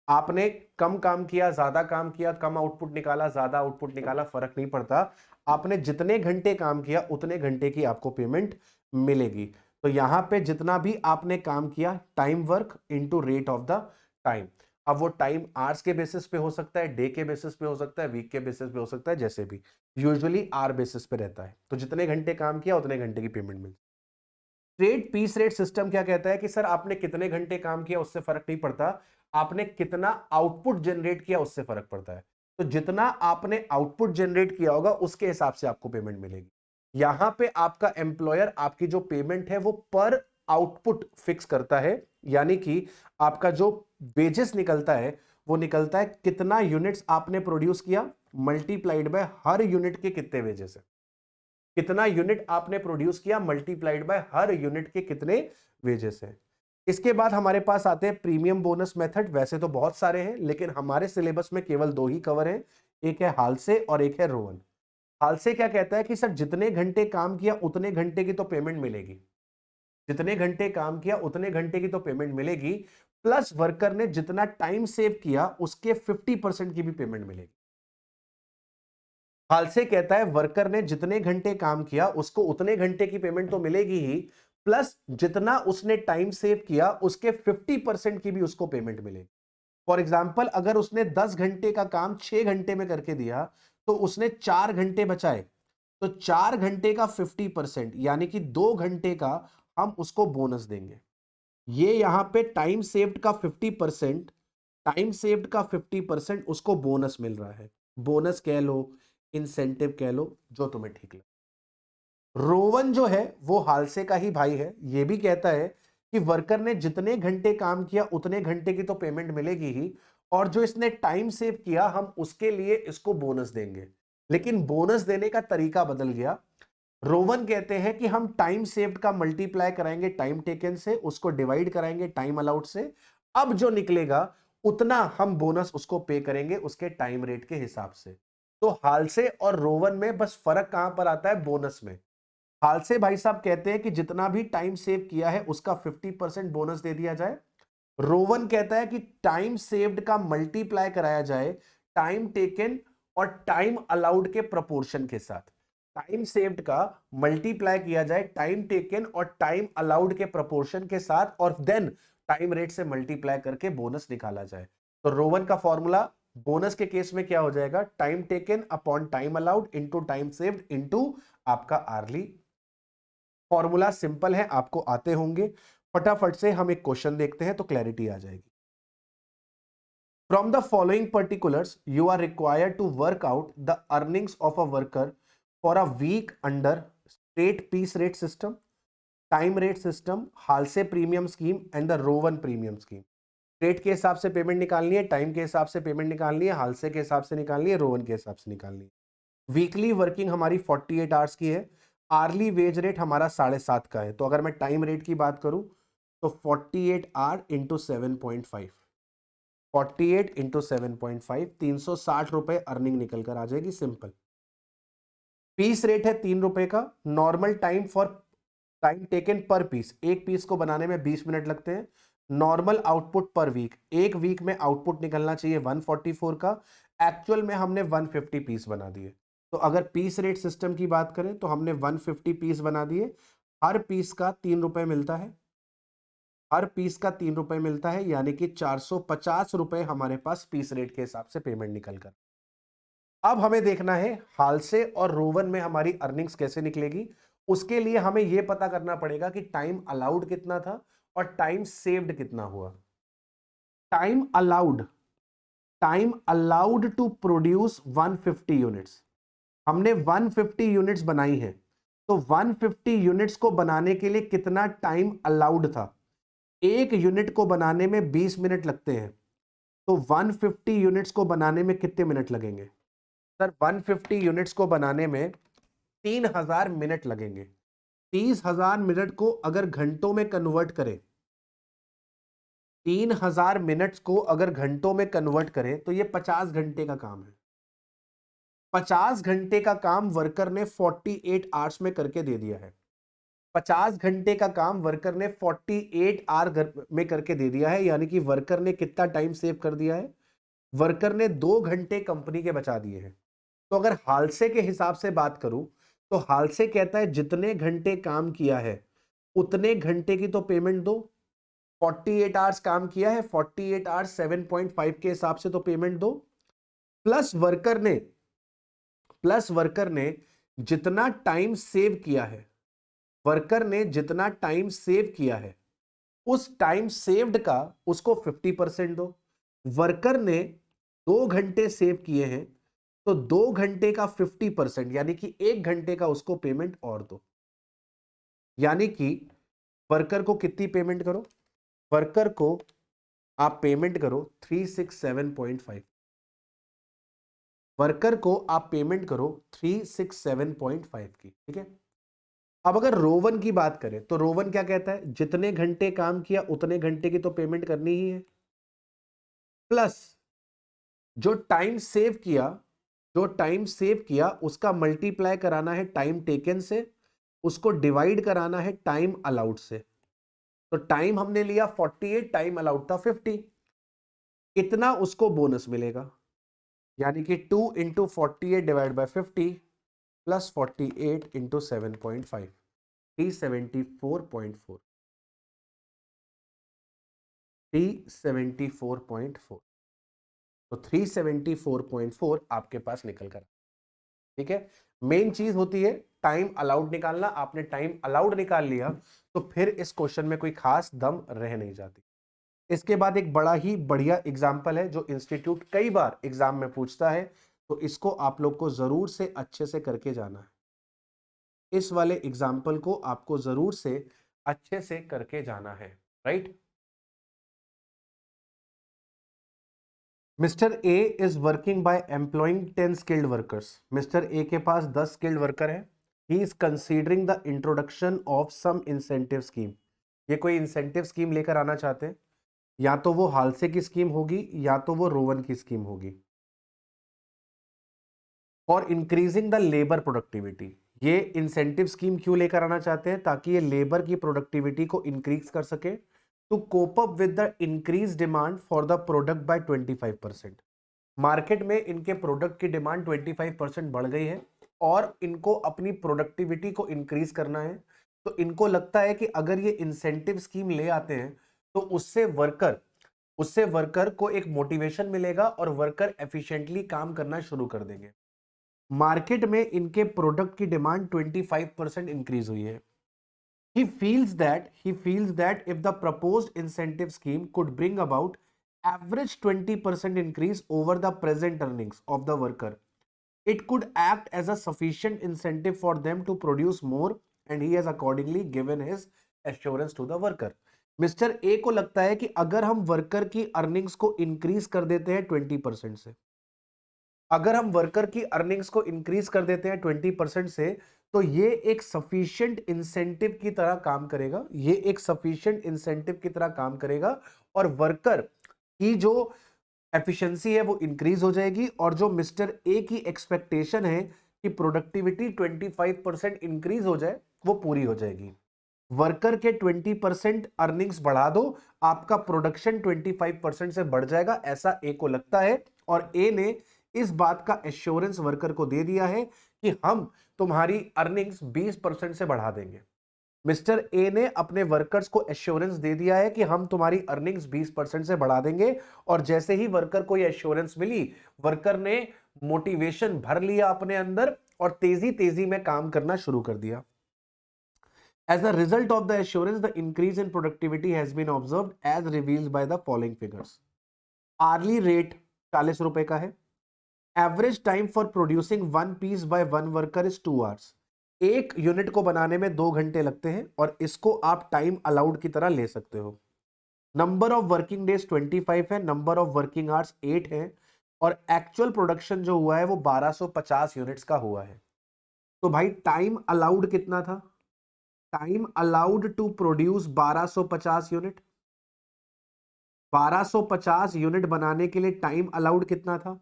आपने कम काम किया, ज्यादा काम किया, कम आउटपुट निकाला, ज्यादा आउटपुट निकाला, फर्क नहीं पड़ता। आपने जितने घंटे काम किया उतने घंटे की आपको पेमेंट मिलेगी। तो यहां पे जितना भी आपने काम किया, time work into rate of the time. अब वो टाइम आवर्स के बेसिस पे हो सकता है, डे के बेसिस पे हो सकता है, वीक के बेसिस पे हो सकता है, जैसे भी। यूजुअली आर बेसिस पे रहता है। तो जितने घंटे काम किया उतने घंटे की पेमेंट मिलती है। ट्रेड पीस रेट सिस्टम क्या कहता है कि सर आपने कितने घंटे काम किया उससे फर्क नहीं पड़ता, आपने कितना आउटपुट जनरेट किया उससे फर्क पड़ता है। तो जितना आपने आउटपुट जनरेट किया होगा उसके हिसाब से आपको पेमेंट मिलेगी। यहां पे आपका एम्प्लॉयर आपकी जो पेमेंट है वो पर आउटपुट फिक्स करता है, यानी कि आपका जो वेजेस निकलता है वो निकलता है कितना यूनिट्स आपने प्रोड्यूस किया मल्टीप्लाइड बाय हर यूनिट के कितने वेजेस है। कितना यूनिट आपने प्रोड्यूस किया मल्टीप्लाइड बाय हर यूनिट के कितने वेजेस है। इसके बाद हमारे पास आते हैं प्रीमियम बोनस मेथड। वैसे तो बहुत सारे हैं लेकिन हमारे सिलेबस में केवल दो ही कवर हैं, एक है हालसे और एक है रोवन। हालसे क्या कहता है कि सर जितने घंटे काम किया उतने घंटे की तो पेमेंट मिलेगी, जितने घंटे काम किया उतने घंटे की तो पेमेंट मिलेगी, प्लस वर्कर ने जितना टाइम सेव किया उसके 50% की भी पेमेंट मिलेगी। हालसे कहता है वर्कर ने जितने घंटे काम किया उसको उतने घंटे की पेमेंट तो मिलेगी ही, प्लस जितना उसने टाइम सेव किया उसके 50% की भी उसको पेमेंट मिलेगी। फॉर एग्जाम्पल अगर उसने 10 घंटे का काम 6 घंटे में करके दिया तो उसने 4 घंटे बचाए, तो 4 घंटे का 50% यानी कि 2 घंटे का हम उसको बोनस देंगे। ये यहां पे टाइम सेव्ड का 50%, टाइम सेव्ड का 50% उसको बोनस मिल रहा है। बोनस कह लो, इंसेंटिव कह लो, जो तुम्हें ठीक लगे। रोवन जो है वो हालसे का ही भाई है। ये भी कहता है कि वर्कर ने जितने घंटे काम किया उतने घंटे की तो पेमेंट मिलेगी ही, और जो इसने टाइम सेव किया हम उसके लिए इसको बोनस देंगे। लेकिन बोनस देने का तरीका बदल गया। रोवन कहते हैं कि हम टाइम सेव्ड का मल्टीप्लाई कराएंगे टाइम टेकन से, उसको डिवाइड कराएंगे टाइम अलाउड से। अब जो निकलेगा उतना हम बोनस उसको पे करेंगे उसके टाइम रेट के हिसाब से। तो हालसे और रोवन में बस फर्क कहां पर आता है, बोनस में। हालसे भाई साहब कहते हैं कि जितना भी टाइम सेव किया है उसका 50% बोनस दे दिया जाए। रोवन कहता है कि टाइम सेव्ड का मल्टीप्लाई कराया जाए टाइम टेकन और टाइम अलाउड के प्रोपोर्शन के साथ। टाइम सेव्ड का मल्टीप्लाई किया जाए टाइम टेकन और टाइम अलाउड के प्रोपोर्शन के साथ, और देन टाइम रेट से मल्टीप्लाई करके बोनस निकाला जाए। तो रोवन का फॉर्मूला बोनस के केस में क्या हो जाएगा, time taken upon time allowed into time saved into आपका आर्ली। फॉर्मूला सिंपल है, आपको आते होंगे। फटाफट से हम एक क्वेश्चन देखते हैं तो क्लैरिटी आ जाएगी। From the following particulars, you are required to work out the earnings of a worker for a week under straight piece rate system, time rate system, Halsey premium scheme and the Rowan premium scheme. Straight के हिसाब से payment निकालनी है, time के हिसाब से payment निकालनी है, हालसे के हिसाब से निकालनी है, रोवन के हिसाब से निकालनी है। वीकली वर्किंग हमारी 48 आवर्स की है। आर्ली वेज रेट हमारा 7.5 का है। तो अगर मैं टाइम रेट की बात करूं तो 48 आर इंटू 7.5, 48 इंटू 7.5, 360 रुपए अर्निंग निकल कर आ जाएगी। सिंपल। पीस रेट है 3 रुपए का। Normal time for time taken पर पीस, एक पीस को बनाने में 20 मिनट लगते हैं। नॉर्मल आउटपुट पर वीक, एक वीक में आउटपुट निकलना चाहिए 144 का। एक्चुअल में हमने 150 पीस बना दिए। तो अगर पीस रेट सिस्टम की बात करें तो हमने 150 पीस बना दिए। हर पीस का 3 रुपए मिलता है, हर पीस का 3 रुपए मिलता है, यानी कि 450 रुपए हमारे पास पीस रेट के हिसाब से पेमेंट निकल कर। अब हमें देखना है हालसे और रोवन में हमारी अर्निंग्स कैसे निकलेगी। उसके लिए हमें यह पता करना पड़ेगा कि टाइम अलाउड कितना था और टाइम सेव्ड कितना हुआ। Time allowed, time allowed to produce 150 units, हमने 150 यूनिट्स बनाई है। तो 150 यूनिट्स को बनाने के लिए कितना टाइम अलाउड था? एक यूनिट को बनाने में 20 मिनट लगते हैं, तो 150 यूनिट्स को बनाने में कितने मिनट लगेंगे? सर 150 यूनिट्स को बनाने में 3000 मिनट लगेंगे। 30,000 मिनट को अगर घंटों में कन्वर्ट करें, 3000 मिनट्स को अगर घंटों में कन्वर्ट करें तो ये 50 घंटे का काम है। 50 घंटे का काम वर्कर ने 48 आवर्स में करके दे दिया है। 50 घंटे का काम वर्कर ने 48 आवर में करके दे दिया है, यानी कि वर्कर ने कितना टाइम सेव कर दिया है? वर्कर ने 2 घंटे कंपनी के बचा दिए हैं। तो अगर हालसे के हिसाब से बात करूं तो हालसे कहता है जितने घंटे काम किया है उतने घंटे की तो पेमेंट दो। 48 आवर्स काम किया है, 48 आवर्स 7.5 के हिसाब से तो पेमेंट दो, प्लस वर्कर ने जितना टाइम सेव किया है, वर्कर ने जितना टाइम सेव किया है उस टाइम सेव्ड का उसको 50% दो। वर्कर ने 2 घंटे सेव किए हैं तो 2 घंटे का 50% यानी कि 1 घंटे का उसको पेमेंट और दो। यानी कि वर्कर को कितनी पेमेंट करो? वर्कर को आप पेमेंट करो 367.5। वर्कर को आप पेमेंट करो 367.5 की, ठीक है। अब अगर रोवन की बात करें तो रोवन क्या कहता है? जितने घंटे काम किया उतने घंटे की तो पेमेंट करनी ही है, प्लस जो टाइम सेव किया उसका मल्टीप्लाई कराना है टाइम टेकन से, उसको डिवाइड कराना है टाइम अलाउड से। तो टाइम हमने लिया 48, टाइम अलाउड था 50, इतना उसको बोनस मिलेगा। यानी कि 2 into 48 divide by 50 plus 48 into 7.5, 374.4, 374.4। तो 374.4 आपके पास निकल कर, ठीक है। मेन चीज होती है टाइम अलाउड निकालना। आपने टाइम अलाउड निकाल लिया तो फिर इस क्वेश्चन में कोई खास दम रह नहीं जाती। इसके बाद एक बड़ा ही बढ़िया एग्जाम्पल है जो इंस्टीट्यूट कई बार एग्जाम में पूछता है, तो इसको आप लोग को जरूर से अच्छे से करके जाना है। इस वाले एग्जाम्पल को आपको जरूर से अच्छे से करके जाना है, right. Mister A is working by employing 10 skilled workers. Mister A के पास 10 स्किल्ड वर्कर है। He is considering the introduction of some incentive scheme. ये कोई इंसेंटिव स्कीम लेकर आना चाहते हैं, या तो वो हालसे की स्कीम होगी या तो वो रोवन की स्कीम होगी। For increasing the labour productivity, ये इंसेंटिव स्कीम क्यों लेकर आना चाहते हैं? ताकि ये लेबर की प्रोडक्टिविटी को इंक्रीज कर सके, to cope up with the increase demand for the product by 25%। Market में इनके प्रोडक्ट की डिमांड 25% बढ़ गई है और इनको अपनी प्रोडक्टिविटी को इंक्रीज करना है। तो इनको लगता है कि अगर ये इंसेंटिव स्कीम ले आते हैं तो उससे वर्कर को एक मोटिवेशन मिलेगा और वर्कर एफिशिएंटली काम करना शुरू कर देंगे। मार्केट में इनके प्रोडक्ट की डिमांड 25% इंक्रीज हुई है। He feels that if the proposed incentive scheme could bring about average 20% increase over the present earnings of the worker, it could act as a sufficient incentive for them to produce more, and he has accordingly given his assurance to the worker. Mister A को लगता है कि अगर हम worker की earnings को increase कर देते हैं 20% से, अगर हम वर्कर की अर्निंग्स को इंक्रीज कर देते हैं 20% से, तो ये एक सफिशिएंट इंसेंटिव की तरह काम करेगा, ये एक सफिशिएंट इंसेंटिव की तरह काम करेगा और वर्कर की जो एफिशिएंसी है वो इंक्रीज हो जाएगी और जो मिस्टर ए की एक्सपेक्टेशन है कि प्रोडक्टिविटी 25% इंक्रीज हो जाए वो पूरी हो जाएगी। वर्कर के 20% अर्निंग्स बढ़ा दो, आपका प्रोडक्शन 25% से बढ़ जाएगा, ऐसा ए को लगता है। और ए ने इस बात का एश्योरेंस वर्कर को दे दिया है कि हम तुम्हारी अर्निंग्स 20% से बढ़ा देंगे। मिस्टर ए ने अपने वर्कर्स को एश्योरेंस दे दिया है कि हम तुम्हारी अर्निंग्स 20% से बढ़ा देंगे, और जैसे ही वर्कर को यह एश्योरेंस मिली, वर्कर ने मोटिवेशन भर लिया अपने अंदर और तेजी तेजी में काम करना शुरू कर दिया। As a result of the assurance, the increase in productivity has been observed as revealed by the following figures. Hourly rate 40 रुपए का है. Average time for producing one piece by one worker is 2 hours. एक unit को बनाने में 2 घंटे लगते हैं और इसको आप टाइम अलाउड की तरह ले सकते हो। नंबर ऑफ वर्किंग डेज 25 है, नंबर ऑफ वर्किंग आवर्स 8 है और एक्चुअल प्रोडक्शन जो हुआ है वो 1250 यूनिट्स का हुआ है। तो भाई टाइम अलाउड कितना था? Time allowed to produce 1250 unit. 1250 unit बनाने के लिए टाइम अलाउड कितना था?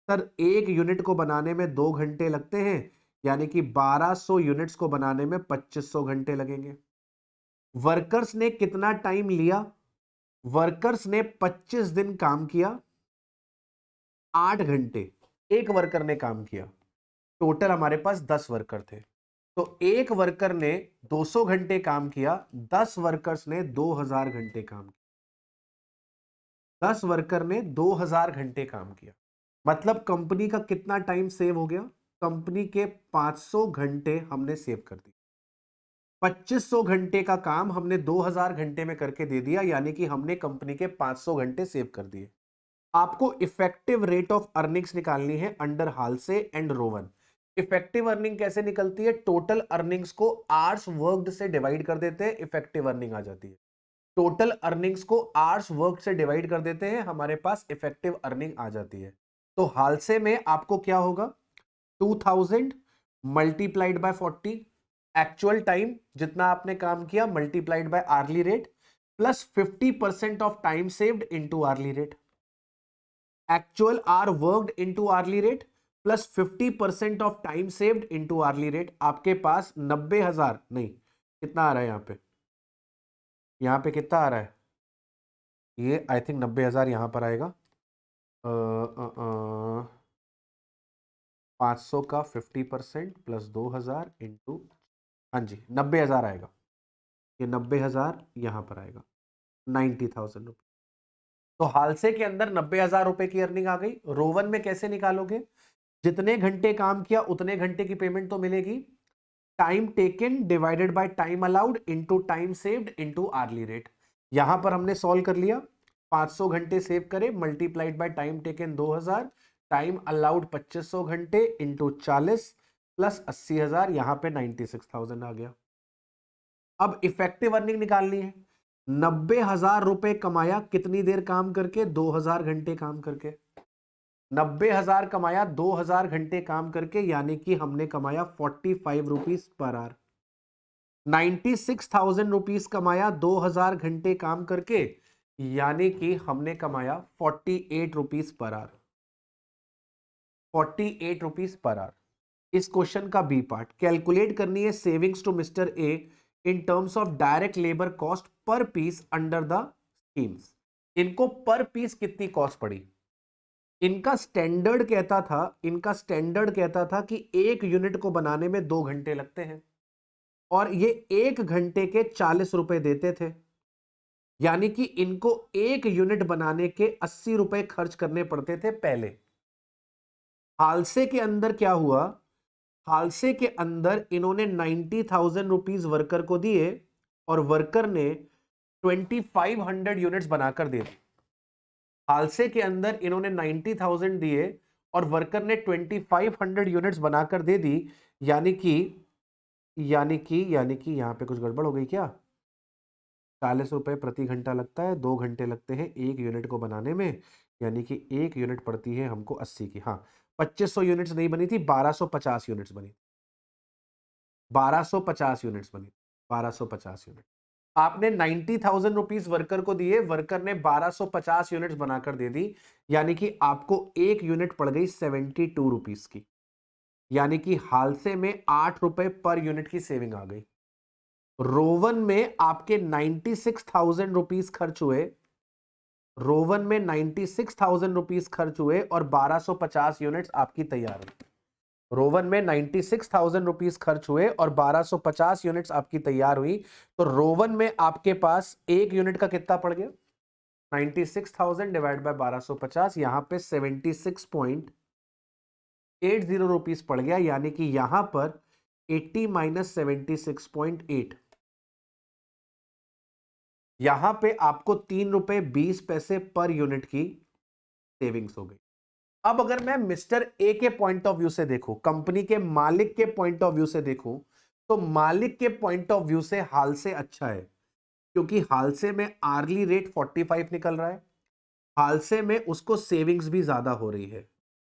सर एक यूनिट को बनाने में 2 घंटे लगते हैं, यानी कि 1200 यूनिट्स को बनाने में 2500 घंटे लगेंगे। वर्कर्स ने कितना टाइम लिया? वर्कर्स ने 25 दिन काम किया, 8 घंटे एक वर्कर ने काम किया। टोटल हमारे पास 10 वर्कर थे, तो एक वर्कर ने 200 घंटे काम किया, 10 वर्कर्स ने 2000 घंटे काम किया। 10 वर्कर ने 2000 घंटे काम किया, मतलब कंपनी का कितना टाइम सेव हो गया? कंपनी के 500 घंटे हमने सेव कर दिए। 2500 घंटे का काम हमने 2000 घंटे में करके दे दिया, यानी कि हमने कंपनी के 500 घंटे सेव कर दिए। आपको इफेक्टिव रेट ऑफ अर्निंग्स निकालनी है under Halsey and Rowan. Effective earning कैसे निकलती है? टोटल अर्निंग्स को आवर्स वर्कड से डिवाइड कर देते हैं, इफेक्टिव अर्निंग आ जाती है। टोटल अर्निंग्स को आवर्स वर्क से डिवाइड कर देते हैं, हमारे पास इफेक्टिव अर्निंग आ जाती है। तो हालसे में आपको क्या होगा? 2000 मल्टीप्लाइड बाय 40, एक्चुअल टाइम जितना आपने काम किया multiplied by hourly rate plus 50% of time saved into hourly rate. Actual hours worked into hourly rate plus 50% of time saved into hourly rate. आपके पास 90,000 नहीं, कितना आ रहा है यहां पे कितना आ रहा है? ये आई थिंक 90,000 यहां पर आएगा। 500 का 50% प्लस 2000 इंटू, हाँ जी 90,000 आएगा। ये 90,000 यहां पर आएगा, 90,000 रुपए। तो हालसे के अंदर 90,000 रुपए की अर्निंग आ गई। रोवन में कैसे निकालोगे? जितने घंटे काम किया उतने घंटे की पेमेंट तो मिलेगी। Time taken divided by time allowed into time saved into hourly rate. यहां पर हमने सॉल्व कर लिया। 500 घंटे सेव करे multiplied by time taken 2000, time allowed 2500 घंटे इंटू 40 प्लस 80,000, यहां पे 96,000 आ गया। अब इफेक्टिव अर्निंग निकालनी है। 90,000 रुपए कमाया कितनी देर काम करके? 2000 घंटे काम करके। 90,000 कमाया 2000 घंटे काम करके, यानी कि हमने कमाया 45 रुपीज पर आवर। 96,000 रुपीज कमाया 2000 घंटे काम करके, यानी कि हमने कमाया 48 rupees per hour. 48 rupees per hour. इस क्वेश्चन का बी पार्ट कैलकुलेट करनी है savings to mister A in terms of direct labour cost per piece under the schemes. इनको पर पीस कितनी कॉस्ट पड़ी? इनका स्टैंडर्ड कहता था कि एक यूनिट को बनाने में 2 घंटे लगते हैं और ये 1 घंटे के 40 रुपए देते थे, यानी कि इनको एक यूनिट बनाने के 80 रुपए खर्च करने पड़ते थे पहले। हालसे के अंदर क्या हुआ? हालसे के अंदर इन्होंने 90,000 रुपीज वर्कर को दिए और वर्कर ने 2500 यूनिट्स बनाकर दे दी। हालसे के अंदर इन्होंने 90,000 दिए और वर्कर ने 2500 यूनिट्स बनाकर दे दी, यानी कि यहां पे कुछ गड़बड़ हो गई क्या? 40 रुपए प्रति घंटा लगता है, 2 घंटे लगते हैं एक यूनिट को बनाने में, यानी कि एक यूनिट पड़ती है हमको 80 की। हाँ 2500 यूनिट्स नहीं बनी थी, 1250 यूनिट्स बनी। 1250 यूनिट्स बनी, 1250 यूनिट। आपने 90,000 रुपीज वर्कर को दिए, वर्कर ने 1250 यूनिट्स बनाकर दे दी, यानी कि आपको एक यूनिट पड़ गई 72 रुपीज की, यानी कि हालसे में 8 रुपए पर यूनिट की सेविंग आ गई। रोवन में आपके 96,000 रुपीज खर्च हुए, रोवन में 96,000 रुपीज खर्च हुए और 1250 यूनिट्स आपकी तैयार हुई। रोवन में 96,000 रुपीज खर्च हुए और 1250 यूनिट्स आपकी तैयार हुई। तो रोवन में आपके पास एक यूनिट का कितना पड़ गया? 96,000 डिवाइड बाय 1250, यहां पे 76.80 रुपीज पड़ गया, यानी कि यहां पर 80 माइनस 76.8, यहां पे आपको 3 रुपए 20 पैसे पर यूनिट की सेविंग्स हो गई। अब अगर मैं मिस्टर ए के पॉइंट ऑफ व्यू से देखूं, कंपनी के मालिक के पॉइंट ऑफ व्यू से देखूं, तो मालिक के पॉइंट ऑफ व्यू से हाल से अच्छा है, क्योंकि हाल से में आर्ली रेट 45 निकल रहा है, हाल से में उसको सेविंग्स भी ज्यादा हो रही है।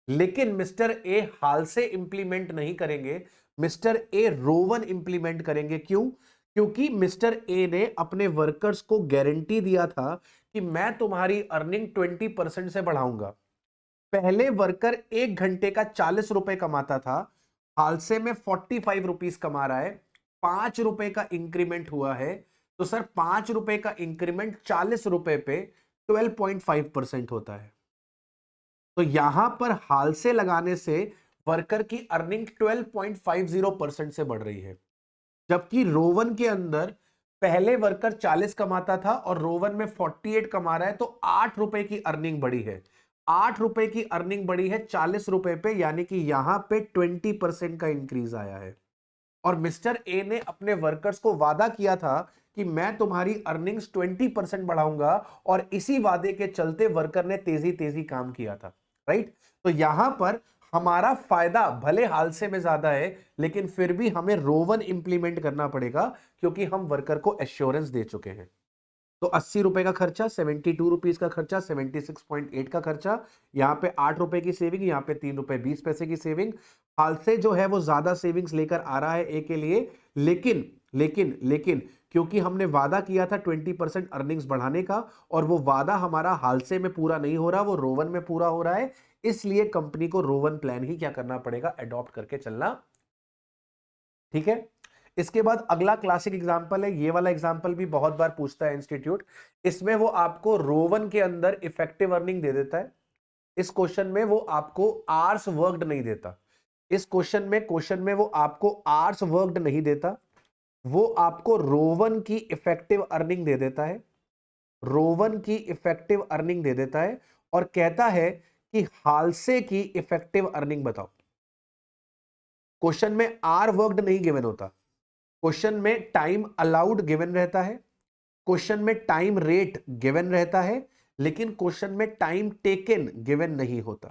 लेकिन मिस्टर ए हाल से इंप्लीमेंट नहीं करेंगे, मिस्टर ए रोवन इंप्लीमेंट करेंगे। क्यों? क्योंकि मिस्टर ए ने अपने वर्कर्स को गारंटी दिया था कि मैं तुम्हारी अर्निंग 20% से बढ़ाऊंगा। पहले वर्कर 1 घंटे का 40 रुपए कमाता था, हाल से में 45 रुपीस कमा रहा है, 5 रुपए का इंक्रीमेंट हुआ है। तो सर 5 रुपए का इंक्रीमेंट 40 रुपए पे 12.5% होता है। तो यहां पर हाल से लगाने से वर्कर की अर्निंग 12.50% से बढ़ रही है। जबकि रोवन के अंदर पहले वर्कर 40 कमाता था और रोवन में 48 कमा रहा है, तो 8 रुपए की अर्निंग बढ़ी है। 8 रुपए की अर्निंग बढ़ी है 40 रुपए पे, यानी कि यहां पे 20% का इंक्रीज आया है। और मिस्टर ए ने अपने वर्कर्स को वादा किया था कि मैं तुम्हारी अर्निंग्स 20% बढ़ाऊंगा, और इसी वादे के चलते वर्कर ने तेजी तेजी काम किया था। राइट? तो यहां पर हमारा फायदा भले हाल से में ज्यादा है, लेकिन फिर भी हमें रोवन इंप्लीमेंट करना पड़ेगा, क्योंकि हम वर्कर को एश्योरेंस दे चुके हैं। तो 80 रुपए का खर्चा, 72 रुपीज का खर्चा, 76.8 का खर्चा, यहां पे 8 रुपए की सेविंग, यहां पे 3 रुपए 20 पैसे की सेविंग। हाल से जो है वो ज्यादा सेविंग्स लेकर आ रहा है ए के लिए, लेकिन लेकिन लेकिन क्योंकि हमने वादा किया था 20% अर्निंग्स बढ़ाने का, और वो वादा हमारा हाल से में पूरा नहीं हो रहा, वो रोवन में पूरा हो रहा है, इसलिए कंपनी को रोवन प्लान ही क्या करना पड़ेगा, अडॉप्ट करके चलना। ठीक है? इसके बाद अगला क्लासिक एग्जांपल है, ये वाला एग्जांपल भी बहुत बार पूछता है इंस्टीट्यूट। इसमें वो आपको रोवन के अंदर इफेक्टिव अर्निंग दे देता है। इस क्वेश्चन में वो आपको आवर्स वर्कड नहीं देता। इस क्वेश्चन में वो आपको आवर्स वर्कड नहीं देता, वो आपको रोवन की इफेक्टिव अर्निंग दे देता है। रोवन की इफेक्टिव अर्निंग दे देता है और कहता है कि हाल से की इफेक्टिव अर्निंग बताओ। क्वेश्चन में आर वर्कड नहीं गिवन होता, क्वेश्चन में टाइम अलाउड गिवन रहता है, क्वेश्चन में टाइम रेट गिवन रहता है, लेकिन क्वेश्चन में टाइम टेकन गिवन नहीं होता।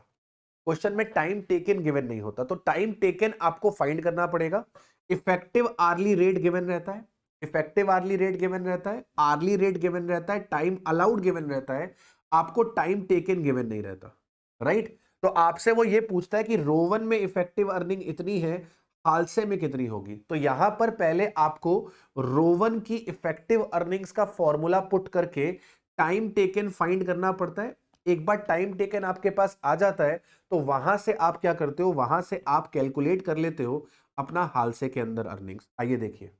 क्वेश्चन में टाइम टेकन गिवन नहीं होता, तो टाइम टेकन आपको फाइंड करना पड़ेगा। इफेक्टिव आर्ली रेट गिवन रहता है, इफेक्टिव आर्ली रेट गिवन रहता है, आर्ली रेट गिवन रहता है, टाइम अलाउड गिवन रहता है, आपको टाइम टेकन गिवन नहीं रहता। राइट? तो आपसे वो ये पूछता है कि रोवन में इफेक्टिव अर्निंग इतनी है, हाल से में कितनी होगी। तो यहां पर पहले आपको रोवन की इफेक्टिव अर्निंग्स का फॉर्मूला पुट करके टाइम टेकन फाइंड करना पड़ता है। एक बार टाइम टेकन आपके पास आ जाता है, तो वहां से आप क्या करते हो, वहां से आप कैलकुलेट कर लेते हो अपना हाल से के अंदर अर्निंग्स। आइए देखिए,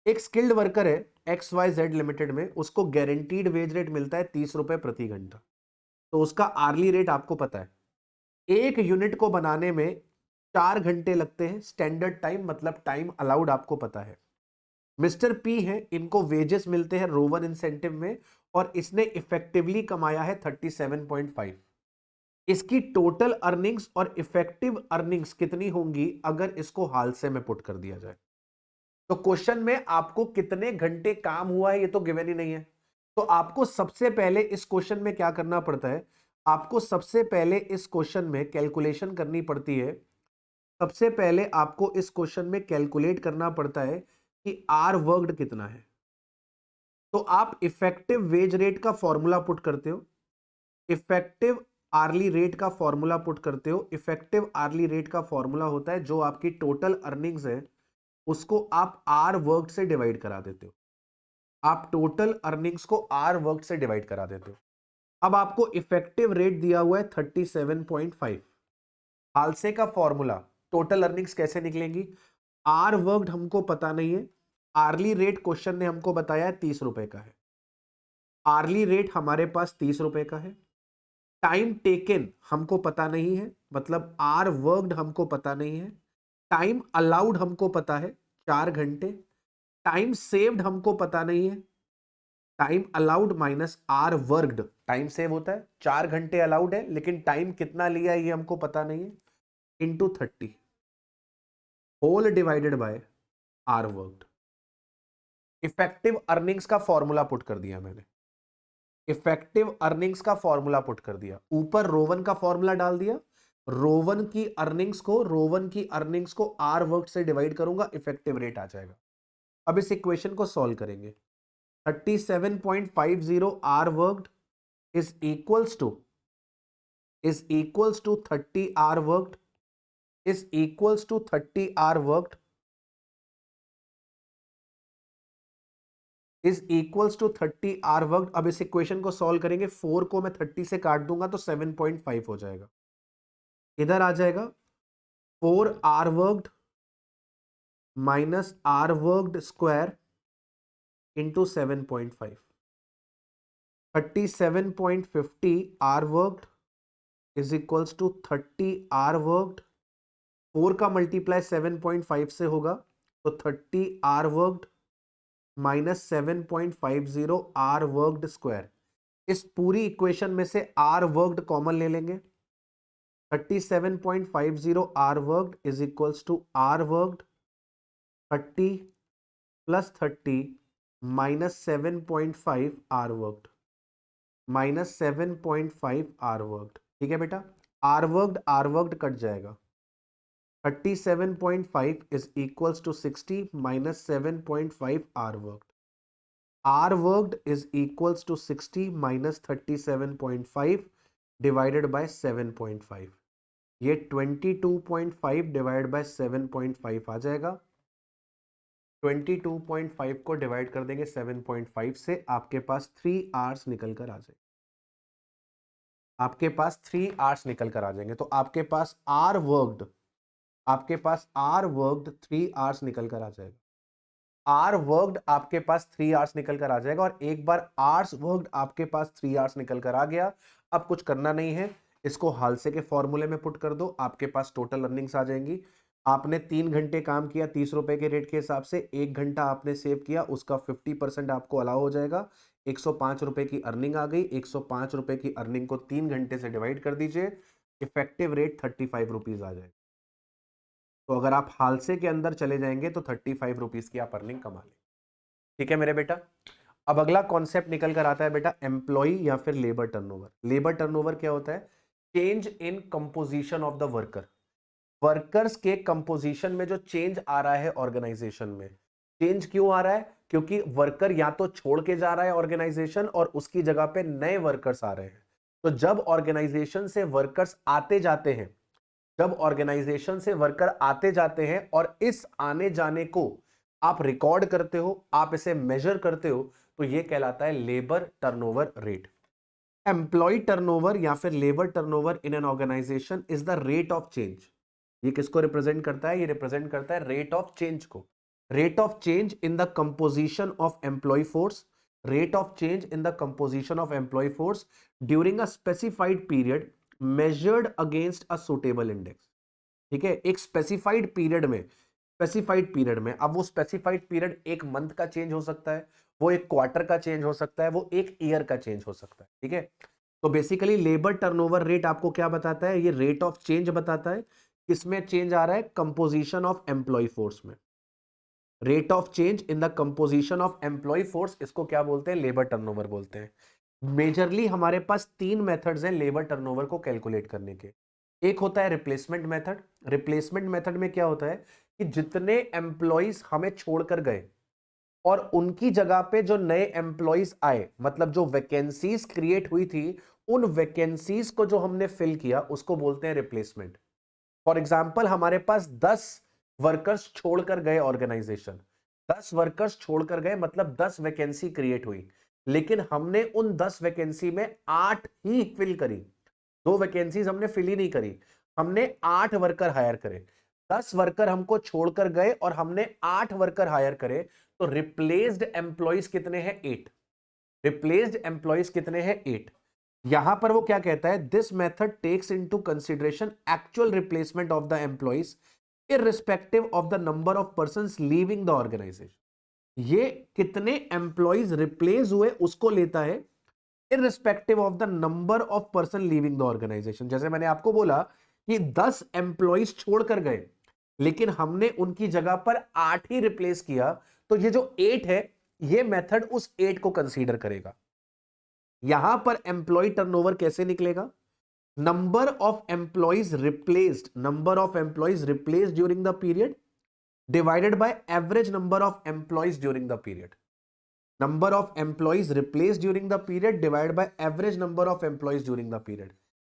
एक स्किल्ड वर्कर है XYZ लिमिटेड में, उसको गारंटीड वेज रेट मिलता है 30 रुपए प्रति घंटा। तो उसका आर्ली रेट आपको पता है। एक यूनिट को बनाने में 4 घंटे लगते हैं, स्टैंडर्ड टाइम मतलब टाइम अलाउड आपको पता है। मिस्टर पी है, इनको वेजेस मिलते हैं रोवन इंसेंटिव में, और इसने इफेक्टिवली कमाया है 37.5। इसकी टोटल अर्निंग्स और इफेक्टिव अर्निंग्स कितनी होंगी अगर इसको हाल से में पुट कर दिया जाए। तो क्वेश्चन में आपको कितने घंटे काम हुआ है ये तो गिवन ही नहीं है। तो आपको सबसे पहले इस क्वेश्चन में क्या करना पड़ता है, आपको सबसे पहले इस क्वेश्चन में कैलकुलेशन करनी पड़ती है। सबसे पहले आपको इस क्वेश्चन में कैलकुलेट करना पड़ता है कि आर वर्कड कितना है। तो आप इफेक्टिव वेज रेट का फॉर्मूला पुट करते हो, इफेक्टिव आर्ली रेट का फॉर्मूला पुट करते हो। इफेक्टिव आर्ली रेट का फॉर्मूला होता है जो आपकी टोटल अर्निंग्स है उसको आप आर वर्क से डिवाइड करा देते हो। आप टोटल अर्निंग्स को आर वर्क से डिवाइड करा देते हो। अब आपको इफेक्टिव रेट दिया हुआ है 37.5। हाल से का फॉर्मूला, टोटल अर्निंग्स कैसे निकलेंगी, आर वर्कड हमको पता नहीं है, आर्ली रेट क्वेश्चन ने हमको बताया है 30 रुपए का है, आर्ली रेट हमारे पास 30 रुपए का है। टाइम टेकन हमको पता नहीं है, मतलब आर वर्कड हमको पता नहीं है। टाइम अलाउड हमको पता है 4 घंटे। टाइम सेव्ड हमको पता नहीं है, time allowed minus hours worked, time save होता है, 4 घंटे अलाउड है, लेकिन टाइम कितना लिया है ये हमको पता नहीं है, into 30 whole divided by hours worked. Effective earnings का फॉर्मूला पुट कर दिया मैंने, इफेक्टिव अर्निंग्स का फॉर्मूला पुट कर दिया, ऊपर रोवन का फॉर्मूला डाल दिया, रोवन की अर्निंग्स को आर वर्क से डिवाइड करूंगा, इफेक्टिव रेट आ जाएगा। अब इस इक्वेशन को सॉल्व करेंगे। 37.50 hours worked is equals to 30 hours worked is equals to 30 hours worked is equals to 30 hours worked. अब इस इक्वेशन को सॉल्व करेंगे, 4 को मैं 30 से काट दूंगा तो 7.5 हो जाएगा। इधर आ जाएगा 4 hours worked minus hours worked square into 7.5। 37.50 hours worked is equals to 30 hours worked. 4 का मल्टीप्लाई 7.5 से होगा तो 30 hours worked minus 7.50 hours worked square. इस पूरी इक्वेशन में से आर वर्कड कॉमन ले लेंगे। 37.50 hours worked is equals to hours worked 30 plus 30 minus 7.5 hours worked minus 7.5 hours worked. ठीक है बेटा, आर वर्कड कट जाएगा। 37.5 is equals to 60 minus 7.5 hours worked. Hours worked is equals to 60 minus 37.5 divided by 7.5। ये 22.5 divide by 7.5 आ जाएगा। 22.5 को divide कर देंगे 7.5 से, आपके पास 3 आवर्स निकल कर आ जाएंगे। आपके पास 3 आवर्स निकल कर आ जाएंगे। तो आपके पास आर वर्कड 3 आवर्स निकल कर आ जाएगा। आर वर्कड आपके पास 3 आवर्स निकल कर आ जाएगा। और एक बार आवर्स वर्कड आपके पास 3 आवर्स निकल कर आ गया, अब कुछ करना नहीं है, इसको हालसे के फॉर्मूले में पुट कर दो, आपके पास टोटल अर्निंग्स आ जाएंगी। आपने 3 घंटे काम किया 30 रुपए के रेट के हिसाब से, 1 घंटा आपने सेव किया, उसका 50% आपको अलाउ हो जाएगा। 105 रुपए की अर्निंग आ गई। 105 रुपए की अर्निंग को 3 घंटे से डिवाइड कर दीजिए, इफेक्टिव रेट 35 रुपीज आ जाएगा। तो अगर आप हालसे के अंदर चले जाएंगे तो 35 रुपीज की आप अर्निंग कमा लेंगे। ठीक है मेरे बेटा। अब अगला कॉन्सेप्ट निकल कर आता है बेटा एम्प्लॉय या फिर लेबर टर्नओवर। लेबर टर्नओवर क्या होता है? Change in composition of the worker. Workers के कंपोजिशन में जो चेंज आ रहा है ऑर्गेनाइजेशन में। चेंज क्यों आ रहा है? क्योंकि वर्कर या तो छोड़ के जा रहा है ऑर्गेनाइजेशन और उसकी जगह पे नए वर्कर्स आ रहे हैं। तो जब ऑर्गेनाइजेशन से वर्कर्स आते जाते हैं, जब ऑर्गेनाइजेशन से वर्कर आते जाते हैं और इस आने जाने को आप रिकॉर्ड करते हो, आप इसे मेजर करते हो, तो यह कहलाता है labour turnover rate. Employ turnover या फिर labour turnover in an organisation is the rate of change. ये किसको रिप्रेजेंट करता है? ये रिप्रेजेंट करता है रेट ऑफ चेंज को। Rate of change in the composition of employ force. Rate of change in the composition of employ force during a specified period measured against a suitable index. ठीक है, एक specified period में, अब वो specified period एक month का change हो सकता है, वो एक क्वार्टर का चेंज हो सकता है, वो एक ईयर का चेंज हो सकता है। ठीक है, तो बेसिकली लेबर टर्नओवर रेट आपको क्या बताता है? ये रेट ऑफ चेंज बताता है। किसमें चेंज आ रहा है? कंपोजिशन ऑफ एम्प्लॉय फोर्स में। Rate of change in the composition of employ force, इसको क्या बोलते हैं? लेबर टर्नओवर बोलते हैं। मेजरली हमारे पास 3 मेथड्स हैं लेबर टर्नओवर को कैलकुलेट करने के। एक होता है रिप्लेसमेंट मेथड। रिप्लेसमेंट मेथड में क्या होता है कि जितने एम्प्लॉइज हमें छोड़कर गए और उनकी जगह पे जो नए एम्प्लॉइज आए, मतलब जो वैकेंसीज क्रिएट हुई थी, उन वैकेंसीज को जो हमने फिल किया उसको बोलते हैं रिप्लेसमेंट। फॉर एग्जाम्पल हमारे पास 10 वर्कर्स छोड़कर गए ऑर्गेनाइजेशन, 10 वर्कर्स छोड़कर गए मतलब 10 वैकेंसी क्रिएट हुई, लेकिन हमने उन 10 वैकेंसी में 8 ही फिल करी। 2 वैकेंसीज हमने फिल ही नहीं करी, हमने 8 वर्कर हायर करे। 10 वर्कर हमको छोड़कर गए और हमने 8 वर्कर हायर करे, तो रिप्लेस्ड एम्प्लॉइज कितने हैं? 8। रिप्लेस्ड एम्प्लॉइज कितने हैं? 8। यहां पर वो क्या कहता है? This method takes into consideration actual replacement of the employees irrespective of the number of persons leaving the organisation. ये कितने एम्प्लॉइज रिप्लेस हुए उसको लेता है irrespective of the number of person leaving the organisation. जैसे मैंने आपको बोला कि 10 एम्प्लॉइज छोड़कर गए, लेकिन हमने उनकी जगह पर 8 ही रिप्लेस किया, तो ये जो 8 है, ये मेथड उस 8 को कंसीडर करेगा। यहां पर एम्प्लॉय टर्नओवर कैसे निकलेगा? number of employees replaced, number of employees replaced during the period divided by average number of employees during the period. Number of employees replaced during the period divided by average number of employees during the period.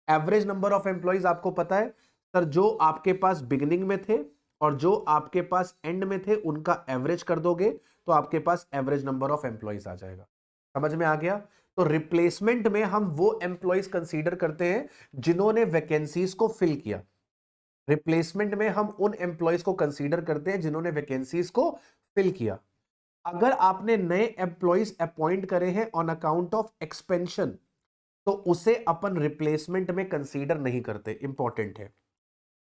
Average number of employees आपको पता है sir, जो आपके पास beginning में थे और जो आपके पास एंड में थे उनका एवरेज कर दोगे तो आपके पास एवरेज नंबर ऑफ एम्प्लॉइज आ जाएगा। समझ में आ गया? तो रिप्लेसमेंट में हम वो एम्प्लॉइज कंसीडर करते हैं जिन्होंने वैकेंसीज को फिल किया। रिप्लेसमेंट में हम उन एम्प्लॉइज को कंसीडर करते हैं जिन्होंने वैकेंसीज को फिल किया। अगर आपने नए एम्प्लॉइज अपॉइंट करे हैं ऑन अकाउंट ऑफ एक्सपेंशन तो उसे अपन रिप्लेसमेंट में कंसीडर नहीं करते। इंपॉर्टेंट है,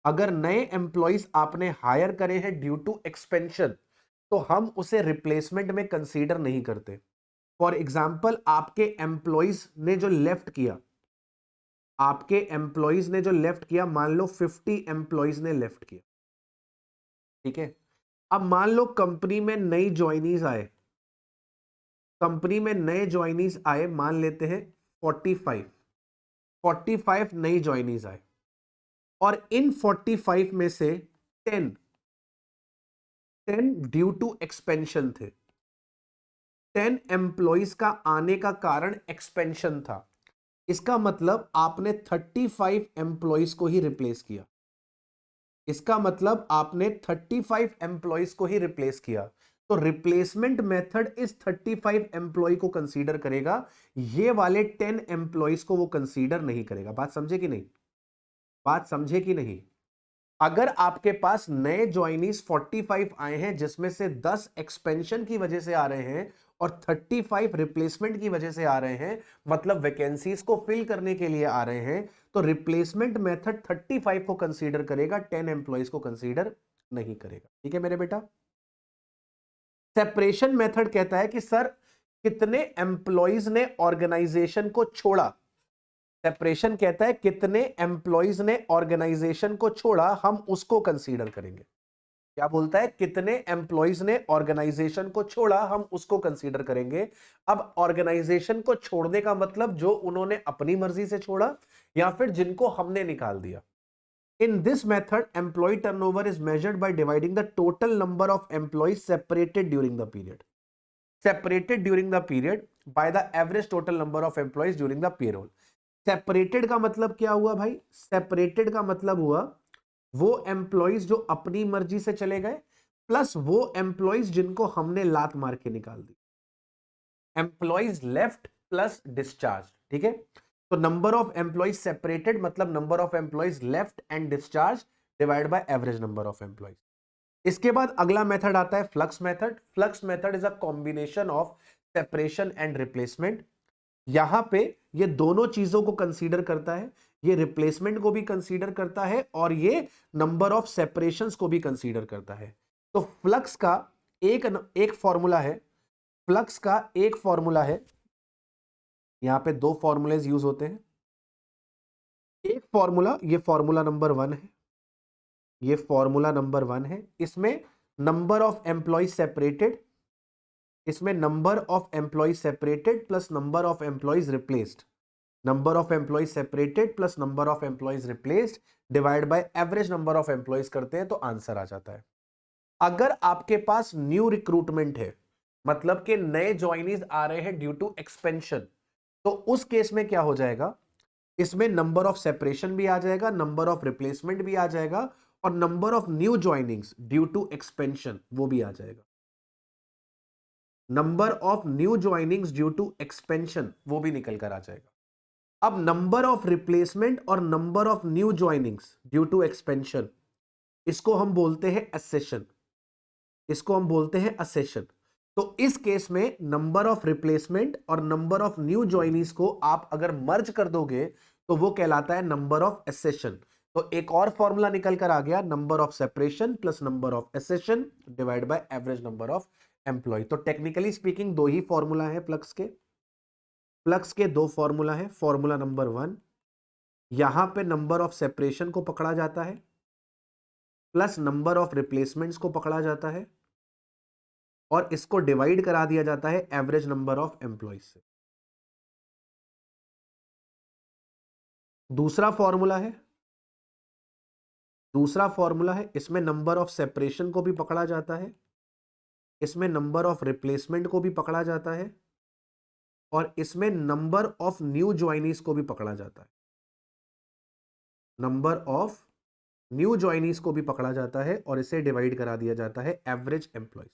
अगर नए एम्प्लॉइज आपने हायर करे हैं ड्यू टू एक्सपेंशन तो हम उसे रिप्लेसमेंट में कंसीडर नहीं करते। फॉर एग्जाम्पल, आपके एम्प्लॉइज ने जो लेफ्ट किया, आपके एम्प्लॉइज ने जो लेफ्ट किया, मान लो 50 एम्प्लॉइज ने लेफ्ट किया, ठीक है। अब मान लो कंपनी में नई ज्वाइनीज आए, कंपनी में नए ज्वाइनीज आए, मान लेते हैं 45 नई ज्वाइनीज आए और इन 45 में से 10 ड्यू टू एक्सपेंशन थे। 10 एम्प्लॉइज का आने का कारण एक्सपेंशन था। इसका मतलब आपने 35 एम्प्लॉइज को ही रिप्लेस किया। इसका मतलब आपने 35 एम्प्लॉइज को ही रिप्लेस किया। तो रिप्लेसमेंट मेथड इस 35 एम्प्लॉय को कंसीडर करेगा, ये वाले 10 एम्प्लॉइज को वो कंसीडर नहीं करेगा। बात समझे कि नहीं? बात समझे कि नहीं? अगर आपके पास नए ज्वाइनीज 45 आए हैं जिसमें से 10 एक्सपेंशन की वजह से आ रहे हैं और 35 रिप्लेसमेंट की वजह से आ रहे हैं, मतलब वैकेंसीज को फिल करने के लिए आ रहे हैं, तो रिप्लेसमेंट मेथड 35 को कंसीडर करेगा, 10 एम्प्लॉइज को कंसीडर नहीं करेगा। ठीक है मेरे बेटा? सेपरेशन मेथड कहता है कि सर कितने एम्प्लॉइज ने ऑर्गेनाइजेशन को छोड़ा। सेपरेशन कहता है कितने एम्प्लॉइज ने ऑर्गेनाइजेशन को छोड़ा, हम उसको कंसीडर करेंगे। क्या बोलता है? कितने एम्प्लॉइज ने ऑर्गेनाइजेशन को छोड़ा, हम उसको कंसीडर करेंगे। अब ऑर्गेनाइजेशन को छोड़ने का मतलब जो उन्होंने अपनी मर्जी से छोड़ा या फिर जिनको हमने निकाल दिया। In this method, employee turnover is measured by dividing the total number of employees separated during the period. Separated during the period by the average total number of employees during the payroll. Separated का मतलब क्या हुआ भाई? Separated का मतलब हुआ वो employees जो अपनी मर्जी से चले गए प्लस वो एम्प्लॉइज जिनको हमने लात मार के निकाल दी। एम्प्लॉइज लेफ्ट प्लस डिस्चार्ज, ठीक है। तो नंबर ऑफ एम्प्लॉइज सेपरेटेड मतलब number of employees left and discharge divide by average number of employees. इसके बाद अगला मेथड आता है flux method. Flux method is a combination of separation and replacement. यहां पे ये दोनों चीजों को कंसीडर करता है, ये रिप्लेसमेंट को भी कंसीडर करता है और ये नंबर ऑफ सेपरेशंस को भी कंसीडर करता है। तो फ्लक्स का एक फॉर्मूला है, फ्लक्स का एक फॉर्मूला है, यहां पे दो फॉर्मूलेज यूज होते हैं। एक फॉर्मूला, ये फॉर्मूला नंबर 1 है, ये फॉर्मूला नंबर 1 है। इसमें नंबर ऑफ एम्प्लॉय सेपरेटेड, इसमें number of employ separated plus number of employees replaced, number of employees separated plus number of employees replaced divide by average number of employees करते हैं तो answer आ जाता है। अगर आपके पास न्यू रिक्रूटमेंट है, मतलब कि नए ज्वाइनीज आ रहे हैं ड्यू टू एक्सपेंशन, तो उस केस में क्या हो जाएगा? इसमें नंबर ऑफ सेपरेशन भी आ जाएगा, नंबर ऑफ रिप्लेसमेंट भी आ जाएगा और number of new joinings due to expansion वो भी आ जाएगा। Number of new joinings due to expansion वो भी निकल कर आ जाएगा। अब नंबर ऑफ रिप्लेसमेंट और number of new joinings due to expansion, इसको हम बोलते हैं एसेशन, इसको हम बोलते हैं असेशन। तो इस केस में नंबर ऑफ रिप्लेसमेंट और नंबर ऑफ न्यू ज्वाइनीज को आप अगर मर्ज कर दोगे तो वो कहलाता है नंबर ऑफ एसेशन। तो एक और फॉर्मूला निकल कर आ गया, number of separation plus number of accession divide by average number of employ. तो टेक्निकली स्पीकिंग दो ही फॉर्मूला है फ्लक्स के, फ्लक्स के दो फॉर्मूला है। फॉर्मूला नंबर 1, यहां पे नंबर ऑफ सेपरेशन को पकड़ा जाता है प्लस नंबर ऑफ रिप्लेसमेंट्स को पकड़ा जाता है और इसको डिवाइड करा दिया जाता है एवरेज नंबर ऑफ एम्प्लॉइज से। दूसरा फॉर्मूला है, इसमें नंबर ऑफ सेपरेशन को भी पकड़ा जाता है, इसमें नंबर ऑफ रिप्लेसमेंट को भी पकड़ा जाता है, और इसमें नंबर ऑफ न्यू ज्वाइनीज को भी पकड़ा जाता है। नंबर ऑफ न्यू ज्वाइनीज को भी पकड़ा जाता है और इसे डिवाइड करा दिया जाता है एवरेज एम्प्लॉयज,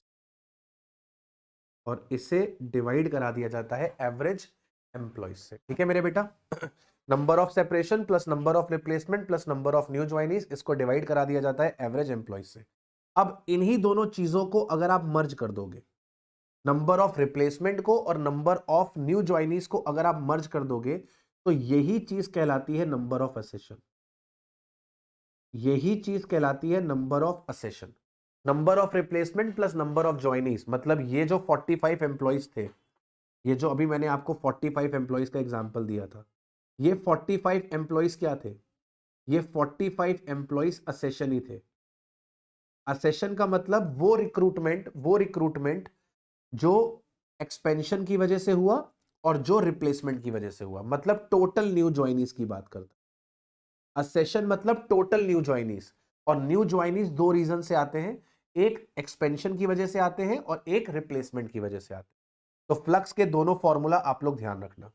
और इसे डिवाइड करा दिया जाता है एवरेज एम्प्लॉयज से। ठीक है मेरे बेटा, number of separation plus number of replacement plus number of new joinees, इसको डिवाइड करा दिया जाता है एवरेज एम्प्लॉयज से। अब इन्हीं दोनों चीजों को अगर आप मर्ज कर दोगे, नंबर ऑफ रिप्लेसमेंट को और नंबर ऑफ न्यू ज्वाइनीज को अगर आप मर्ज कर दोगे, तो यही चीज कहलाती है नंबर ऑफ असेशन। यही चीज कहलाती है number of accession. Number of replacement plus number of joinees, मतलब ये जो 45 एम्प्लॉइज थे, ये जो अभी मैंने आपको 45 एम्प्लॉइज का एग्जांपल दिया था, ये 45 एम्प्लॉइज क्या थे? ये 45 एम्प्लॉइज असेशन ही थे। असेशन का मतलब वो रिक्रूटमेंट जो एक्सपेंशन की वजह से हुआ और जो रिप्लेसमेंट की वजह से हुआ, मतलब टोटल न्यू ज्वाइनीज की बात करते हैं। असेशन मतलब टोटल न्यू ज्वाइनीज, और न्यू ज्वाइनीज दो रीजन से आते हैं, एक एक्सपेंशन की वजह से आते हैं और एक रिप्लेसमेंट की वजह से आते हैं। तो फ्लक्स के दोनों फॉर्मूला आप लोग ध्यान रखना।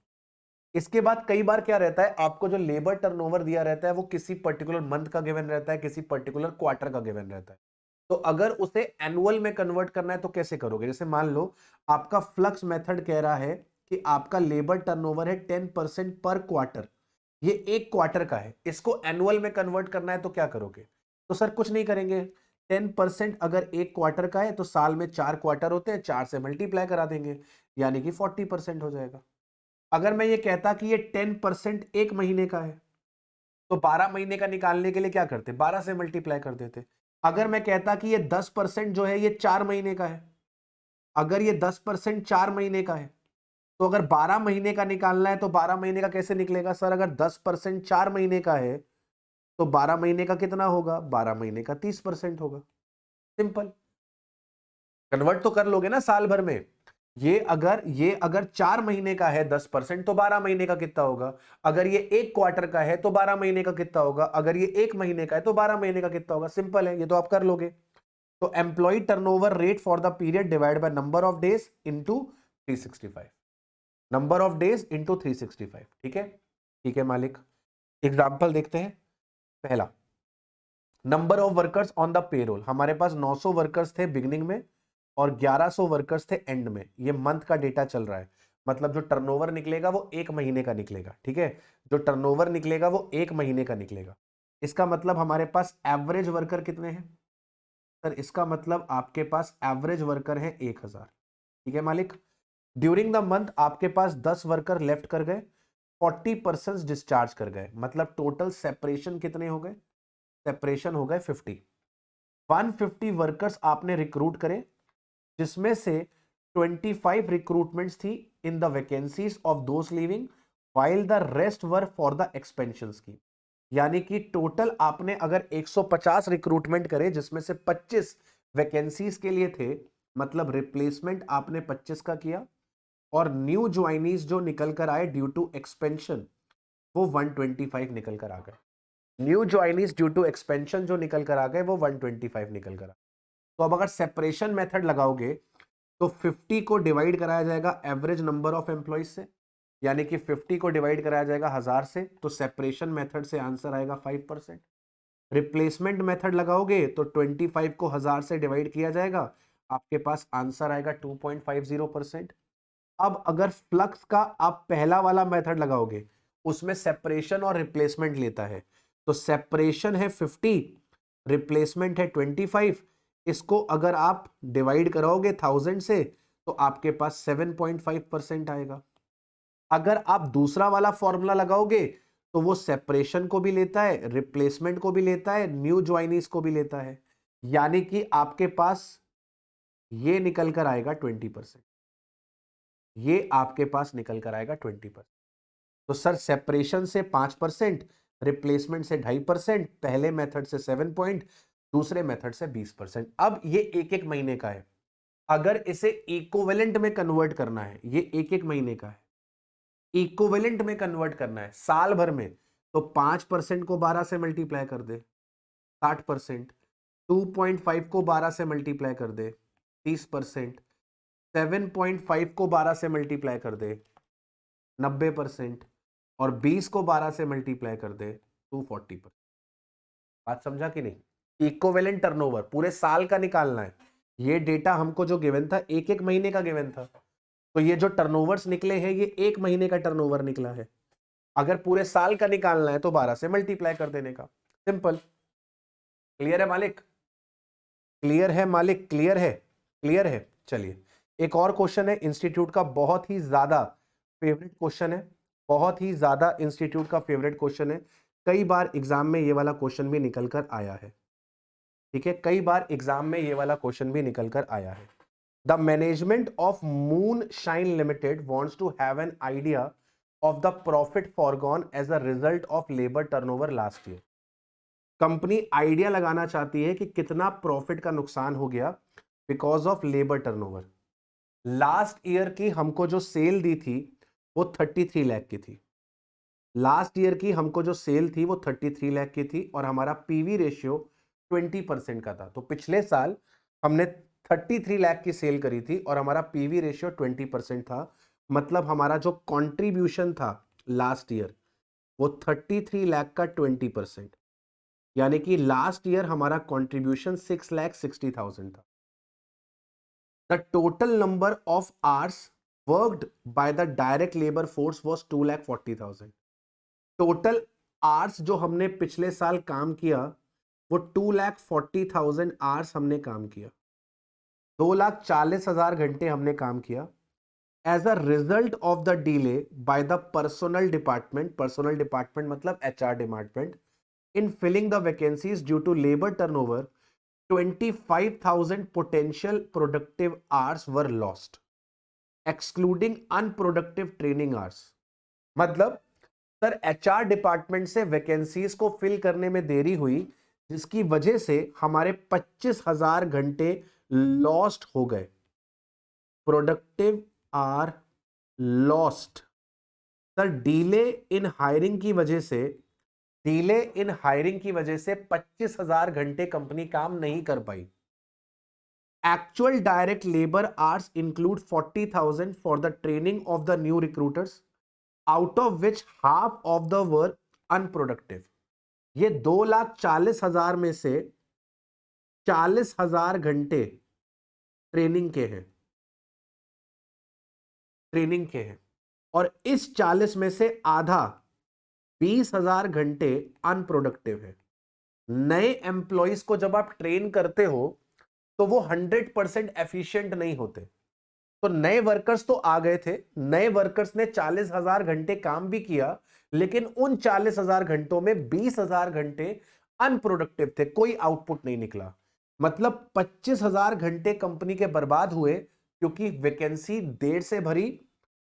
इसके बाद कई बार क्या रहता है, आपको जो लेबर टर्नओवर दिया रहता है वो किसी पर्टिकुलर मंथ का गिवन रहता है, किसी पर्टिकुलर क्वार्टर का गिवन रहता है। तो अगर उसे एनुअल में कन्वर्ट करना है तो कैसे करोगे? जैसे मान लो आपका फ्लक्स मेथड कह रहा है कि आपका लेबर टर्नओवर है 10% पर क्वार्टर, ये एक क्वार्टर का है, इसको एनुअल में कन्वर्ट करना है तो क्या करोगे? तो सर कुछ नहीं करेंगे, 10% अगर एक क्वार्टर का है तो साल में 4 क्वार्टर होते हैं, 4 से मल्टीप्लाई करा देंगे, यानी कि 40% हो जाएगा। अगर मैं ये कहता कि ये 10% एक महीने का है, तो 12 महीने का निकालने के लिए क्या करते? 12 से मल्टीप्लाई कर देते। अगर मैं कहता कि ये 10% जो है ये 4 महीने का है, अगर ये 10% 4 महीने का है, तो अगर 12 महीने का निकालना है तो 12 महीने का कैसे निकलेगा? सर अगर 10% 4 महीने का है तो 12 महीने का कितना होगा? 12 महीने का 30% होगा। सिंपल, कन्वर्ट तो कर लोगे ना साल भर में। ये अगर 4 महीने का है 10%, तो 12 महीने का कितना होगा? अगर ये एक क्वार्टर का है तो 12 महीने का कितना होगा? अगर ये एक महीने का है तो 12 महीने का कितना होगा? सिंपल है, ये तो आप कर लोगे। तो employ turnover rate for the period divide by number of days into 365, number of days into 365। ठीक है, ठीक है मालिक। एग्जांपल देखते हैं। पहला, number of workers on the payroll, हमारे पास 900 वर्कर्स थे बिगिनिंग में और 1100 वर्कर्स थे एंड में। ये मंथ का डेटा चल रहा है, मतलब जो टर्नओवर निकलेगा वो एक महीने का निकलेगा। ठीक है, जो टर्नओवर निकलेगा वो एक महीने का निकलेगा। इसका मतलब हमारे पास एवरेज वर्कर कितने हैं? सर इसका मतलब आपके पास एवरेज वर्कर है 1000। ठीक है मालिक। ड्यूरिंग द मंथ आपके पास 10 वर्कर लेफ्ट कर गए, 40% डिस्चार्ज कर गए, मतलब टोटल सेपरेशन कितने हो गए? सेपरेशन हो गए 50। 150 वर्कर्स आपने रिक्रूट करे, जिसमें से 25 रिक्रूटमेंट्स थी in the vacancies of those living, while the rest were for the expansion scheme. यानी कि टोटल आपने अगर 150 रिक्रूटमेंट करे, जिसमें से 25 वैकेंसीज के लिए थे, मतलब रिप्लेसमेंट आपने 25 का किया, और न्यू ज्वाइनीज जो निकल कर आए ड्यू टू एक्सपेंशन वो 125 निकल कर आ गए। New joinees due to expansion जो निकल कर आ गए वो 125 निकल कर आ। तो अब अगर सेपरेशन मेथड लगाओगे तो 50 को डिवाइड कराया जाएगा एवरेज नंबर ऑफ एम्प्लॉइज से, यानी कि 50 को डिवाइड कराया जाएगा 1000 से, तो सेपरेशन मेथड से आंसर आएगा 5%। रिप्लेसमेंट मेथड लगाओगे तो 25 को 1000 से डिवाइड किया जाएगा, आपके पास आंसर आएगा 2.50%। अब अगर फ्लक्स का आप पहला वाला मेथड लगाओगे, उसमें सेपरेशन और रिप्लेसमेंट लेता है, तो सेपरेशन है 50, रिप्लेसमेंट है 25। इसको अगर आप डिवाइड कराओगे 1000 से तो आपके पास 7.5% आएगा। अगर आप दूसरा वाला फॉर्मूला लगाओगे तो वो सेपरेशन को भी लेता है, रिप्लेसमेंट को भी लेता है, न्यू ज्वाइनीज को भी लेता है, यानी कि आपके पास ये निकल कर आएगा 20%। ये आपके पास निकल कर आएगा 20%। तो सर सेपरेशन से 5%, रिप्लेसमेंट से 2.5%, पहले मेथड से 7 पॉइंट, दूसरे मेथड से 20%। अब ये एक एक महीने का है, अगर इसे इक्विवेलेंट में कन्वर्ट करना है, ये एक एक महीने का है, इक्विवेलेंट में कन्वर्ट करना है साल भर में, तो 5% को 12 से मल्टीप्लाई कर दे 60%, 2.5 को 12 से मल्टीप्लाई कर दे 30%, 7.5 को 12 से मल्टीप्लाई कर दे 90%, और 20 को 12 से मल्टीप्लाई कर दे 240%। बात समझा कि नहीं? इक्विवेलेंट टर्नओवर पूरे साल का निकालना है। ये डेटा हमको जो गिवन था एक एक महीने का गिवन था, तो ये जो टर्नओवर्स निकले हैं ये एक महीने का टर्नओवर निकला है। अगर पूरे साल का निकालना है तो 12 से मल्टीप्लाई कर देने का, सिंपल। क्लियर है मालिक? क्लियर है मालिक? क्लियर है? क्लियर है। चलिए एक और क्वेश्चन है इंस्टीट्यूट का, बहुत ही ज्यादा फेवरेट क्वेश्चन है, बहुत ही ज्यादा इंस्टीट्यूट का फेवरेट क्वेश्चन है। कई बार एग्जाम में ये वाला क्वेश्चन भी निकल कर आया है, ठीक है, कई बार एग्जाम में ये वाला क्वेश्चन भी निकल कर आया है। The management of Moon Shine Limited wants to have an idea of the profit forgone as a result of labour turnover last year. Company idea लगाना चाहती है कि कितना प्रॉफिट का नुकसान हो गया because of labour turnover. Last year की हमको जो सेल दी थी वो 33 लाख की थी। लास्ट ईयर की हमको जो सेल थी वो 33 लाख की थी और हमारा पीवी रेशियो 20% का था। तो पिछले साल हमने 33 लाख की सेल करी थी और हमारा पीवी रेशियो 20% था। मतलब हमारा जो कंट्रीब्यूशन था लास्ट ईयर वो 33 लाख का 20%, यानी कि लास्ट ईयर हमारा कंट्रीब्यूशन 6,60,000 था। The total number of hours worked by the direct labour force was 2,40,000। Total hours जो हमने पिछले साल काम किया वो 2,40,000 आवर्स हमने काम किया, 2,40,000 घंटे हमने काम किया। As a result of the delay by the personnel department, personnel department मतलब HR department, in filling the vacancies due to labor turnover, 25,000 potential productive hours were lost, excluding unproductive training hours। मतलब sir HR department से vacancies को fill करने में देरी हुई, जिसकी वजह से हमारे 25,000 घंटे लॉस्ट हो गए। Productive hour lost. Sir delay in hiring की वजह से, डिले इन हायरिंग की वजह से 25,000 घंटे कंपनी काम नहीं कर पाई। Actual direct labour hours include 40,000 for the training of the new recruiters, out of which half of the work unproductive. ये 2,40,000 में से 40,000 घंटे ट्रेनिंग के हैं, ट्रेनिंग के हैं, और इस 40 में से आधा 20,000 घंटे अनप्रोडक्टिव है। नए एम्प्लॉइज को जब आप ट्रेन करते हो तो वो 100% एफिशिएंट नहीं होते। तो नए वर्कर्स तो आ गए थे, नए वर्कर्स ने 40,000 घंटे काम भी किया, लेकिन उन 40,000 घंटों में 20,000 घंटे अनप्रोडक्टिव थे, कोई आउटपुट नहीं निकला। मतलब 25,000 घंटे कंपनी के बर्बाद हुए क्योंकि वैकेंसी देर से भरी,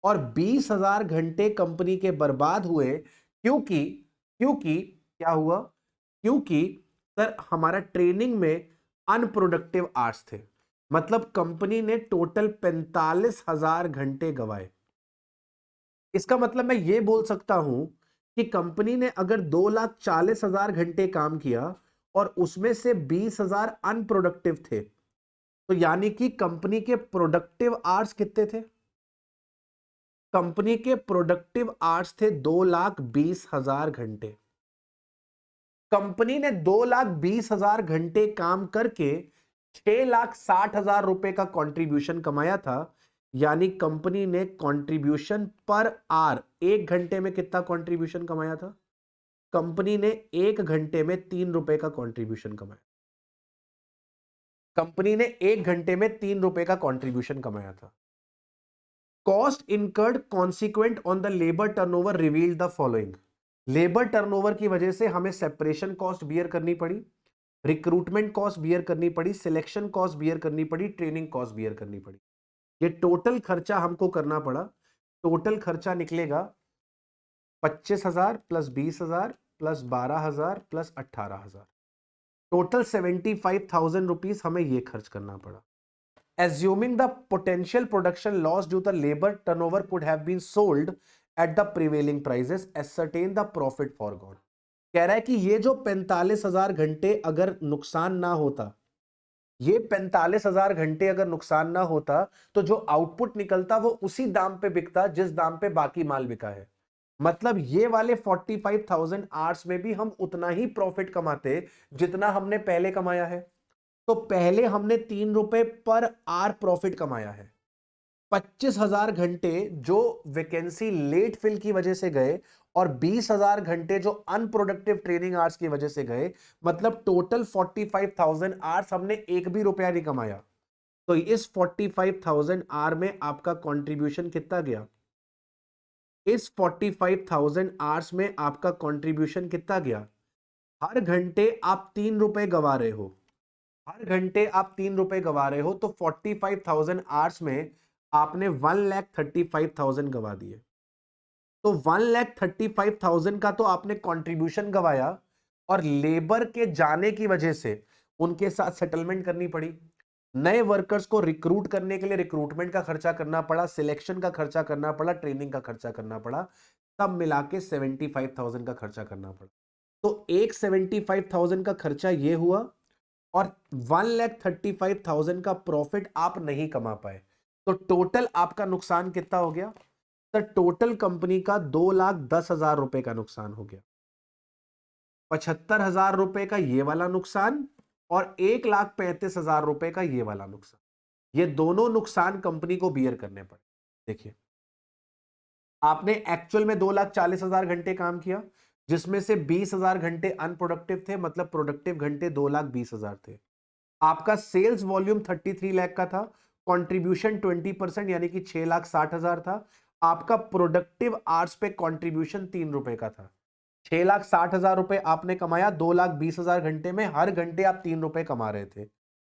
और 20,000 घंटे कंपनी के बर्बाद हुए क्योंकि क्योंकि क्या हुआ? क्योंकि सर हमारा ट्रेनिंग में अनप्रोडक्टिव आवर्स थे। मतलब कंपनी ने टोटल 45,000 घंटे गवाए। इसका मतलब मैं ये बोल सकता हूं कि कंपनी ने अगर 2,40,000 घंटे काम किया और उसमें से 20,000 अनप्रोडक्टिव थे, तो यानी कि कंपनी के प्रोडक्टिव आवर्स कितने थे? कंपनी के प्रोडक्टिव आवर्स थे 2,20,000 घंटे। कंपनी ने 2,20,000 घंटे काम करके 6,60,000 रुपए का कंट्रीब्यूशन कमाया था। यानी कंपनी ने कंट्रीब्यूशन पर आवर, एक घंटे में कितना कंट्रीब्यूशन कमाया था? कंपनी ने एक घंटे में 3 रुपए का कंट्रीब्यूशन कमाया। कंपनी ने एक घंटे में 3 रुपए का कंट्रीब्यूशन कमाया था। Cost incurred consequent on the labour turnover revealed the following. Labour turnover की वजह से हमें सेपरेशन कॉस्ट बियर करनी पड़ी, रिक्रूटमेंट कॉस्ट बियर करनी पड़ी, सिलेक्शन कॉस्ट बियर करनी पड़ी, ट्रेनिंग कॉस्ट बियर करनी पड़ी। ये टोटल खर्चा हमको करना पड़ा। टोटल खर्चा निकलेगा 25,000 plus 20,000 plus 12,000 plus 18,000, total 75,000 rupees हमें ये खर्च करना पड़ा। Assuming the potential production loss due to labor turnover could have been sold at the prevailing prices ascertain the profit foregone. कह रहा है कि ये जो 45,000 घंटे अगर नुकसान ना होता, ये 45,000 घंटे अगर नुकसान ना होता, तो जो आउटपुट निकलता वो उसी दाम पे बिकता जिस दाम पे बाकी माल बिका है। मतलब ये वाले 45,000 आवर्स में भी हम उतना ही प्रॉफिट कमाते जितना हमने पहले कमाया है। तो पहले हमने 3 रुपए पर आर प्रॉफिट कमाया है। 25,000 घंटे जो वैकेंसी लेट फिल की वजह से गए और 20,000 घंटे जो अनप्रोडक्टिव ट्रेनिंग आवर्स की वजह से गए, मतलब टोटल 45,000 आवर्स हमने एक भी रुपया नहीं कमाया। तो इस 45,000 आवर में आपका कंट्रीब्यूशन कितना गया? इस 45,000 आवर्स में आपका कंट्रीब्यूशन कितना गया? हर घंटे आप 3 रुपए गवा रहे हो, हर घंटे आप 3 रुपए गवा रहे हो, तो 45,000 आवर्स में आपने 1,35,000 गवा दिए। तो 1,35,000 का तो आपने कंट्रीब्यूशन गवाया और लेबर के जाने की वजह से उनके साथ सेटलमेंट करनी पड़ी। नए वर्कर्स को रिक्रूट करने के लिए रिक्रूटमेंट का खर्चा करना पड़ा, सिलेक्शन का खर्चा करना पड़ा, ट्रेनिंग का खर्चा करना पड़ा, सब मिला के 75,000 का खर्चा करना पड़ा। तो एक 75,000 का खर्चा ये हुआ और 1,35,000 का प्रॉफिट आप नहीं कमा पाए। तो टोटल आपका नुकसान कितना हो गया? तो टोटल कंपनी का 2,10,000 रुपए का नुकसान हो गया। 75,000 रुपए का ये वाला नुकसान और 1,35,000 रुपए का ये वाला नुकसान। ये दोनों नुकसान कंपनी को बियर करने पड़े। देखिए, आपने एक्चुअल में 2,40,000 घंटे काम किया, जिसमें से 20,000 घंटे अनप्रोडक्टिव थे, मतलब प्रोडक्टिव घंटे 2,20,000 थे। आपका सेल्स वॉल्यूम 33 लाख का था, कंट्रीब्यूशन 20% यानी कि 6,60,000 था। आपका प्रोडक्टिव आवर्स पे कंट्रीब्यूशन 3 रुपए का था। 6,60,000 रुपए आपने कमाया 2,20,000 घंटे में, हर घंटे आप 3 रुपए कमा रहे थे।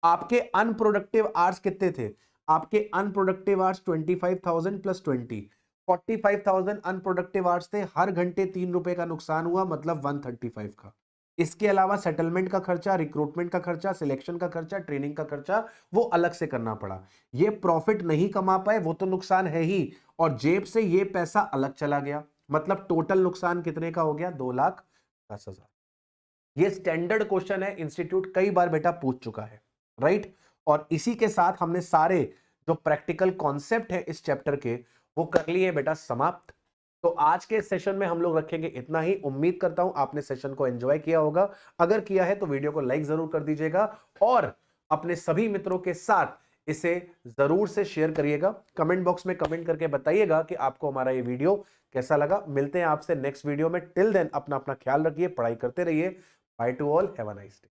आपके अनप्रोडक्टिव आवर्स कितने थे? आपके unproductive hours 25,000 plus 20, 45,000 unproductive hours थे, हर घंटे 3 रुपए का नुकसान हुआ, मतलब 135 का। इसके अलावा सेटलमेंट का खर्चा, रिक्रूटमेंट का खर्चा, सिलेक्शन का खर्चा, ट्रेनिंग का खर्चा वो अलग से करना पड़ा। ये प्रॉफिट नहीं कमा पाए, वो तो नुकसान है ही, और जेब से ये पैसा अलग चला गया, मतलब टोटल नुकसान कितने का हो गया? 2,10,000। ये स्टैंडर्ड क्वेश्चन है, इंस्टीट्यूट कई बार बेटा पूछ चुका है, राइट। और इसी के साथ हमने सारे जो प्रैक्टिकल कॉन्सेप्ट है इस चैप्टर के वो कर लिए बेटा समाप्त। तो आज के सेशन में हम लोग रखेंगे इतना ही। उम्मीद करता हूं आपने सेशन को एंजॉय किया होगा। अगर किया है तो वीडियो को लाइक जरूर कर दीजिएगा और अपने सभी मित्रों के साथ इसे जरूर से शेयर करिएगा। कमेंट बॉक्स में कमेंट करके बताइएगा कि आपको हमारा ये वीडियो कैसा लगा। मिलते हैं आपसे नेक्स्ट वीडियो में। टिल देन अपना अपना ख्याल रखिए, पढ़ाई करते रहिए। By two all, have a nice day.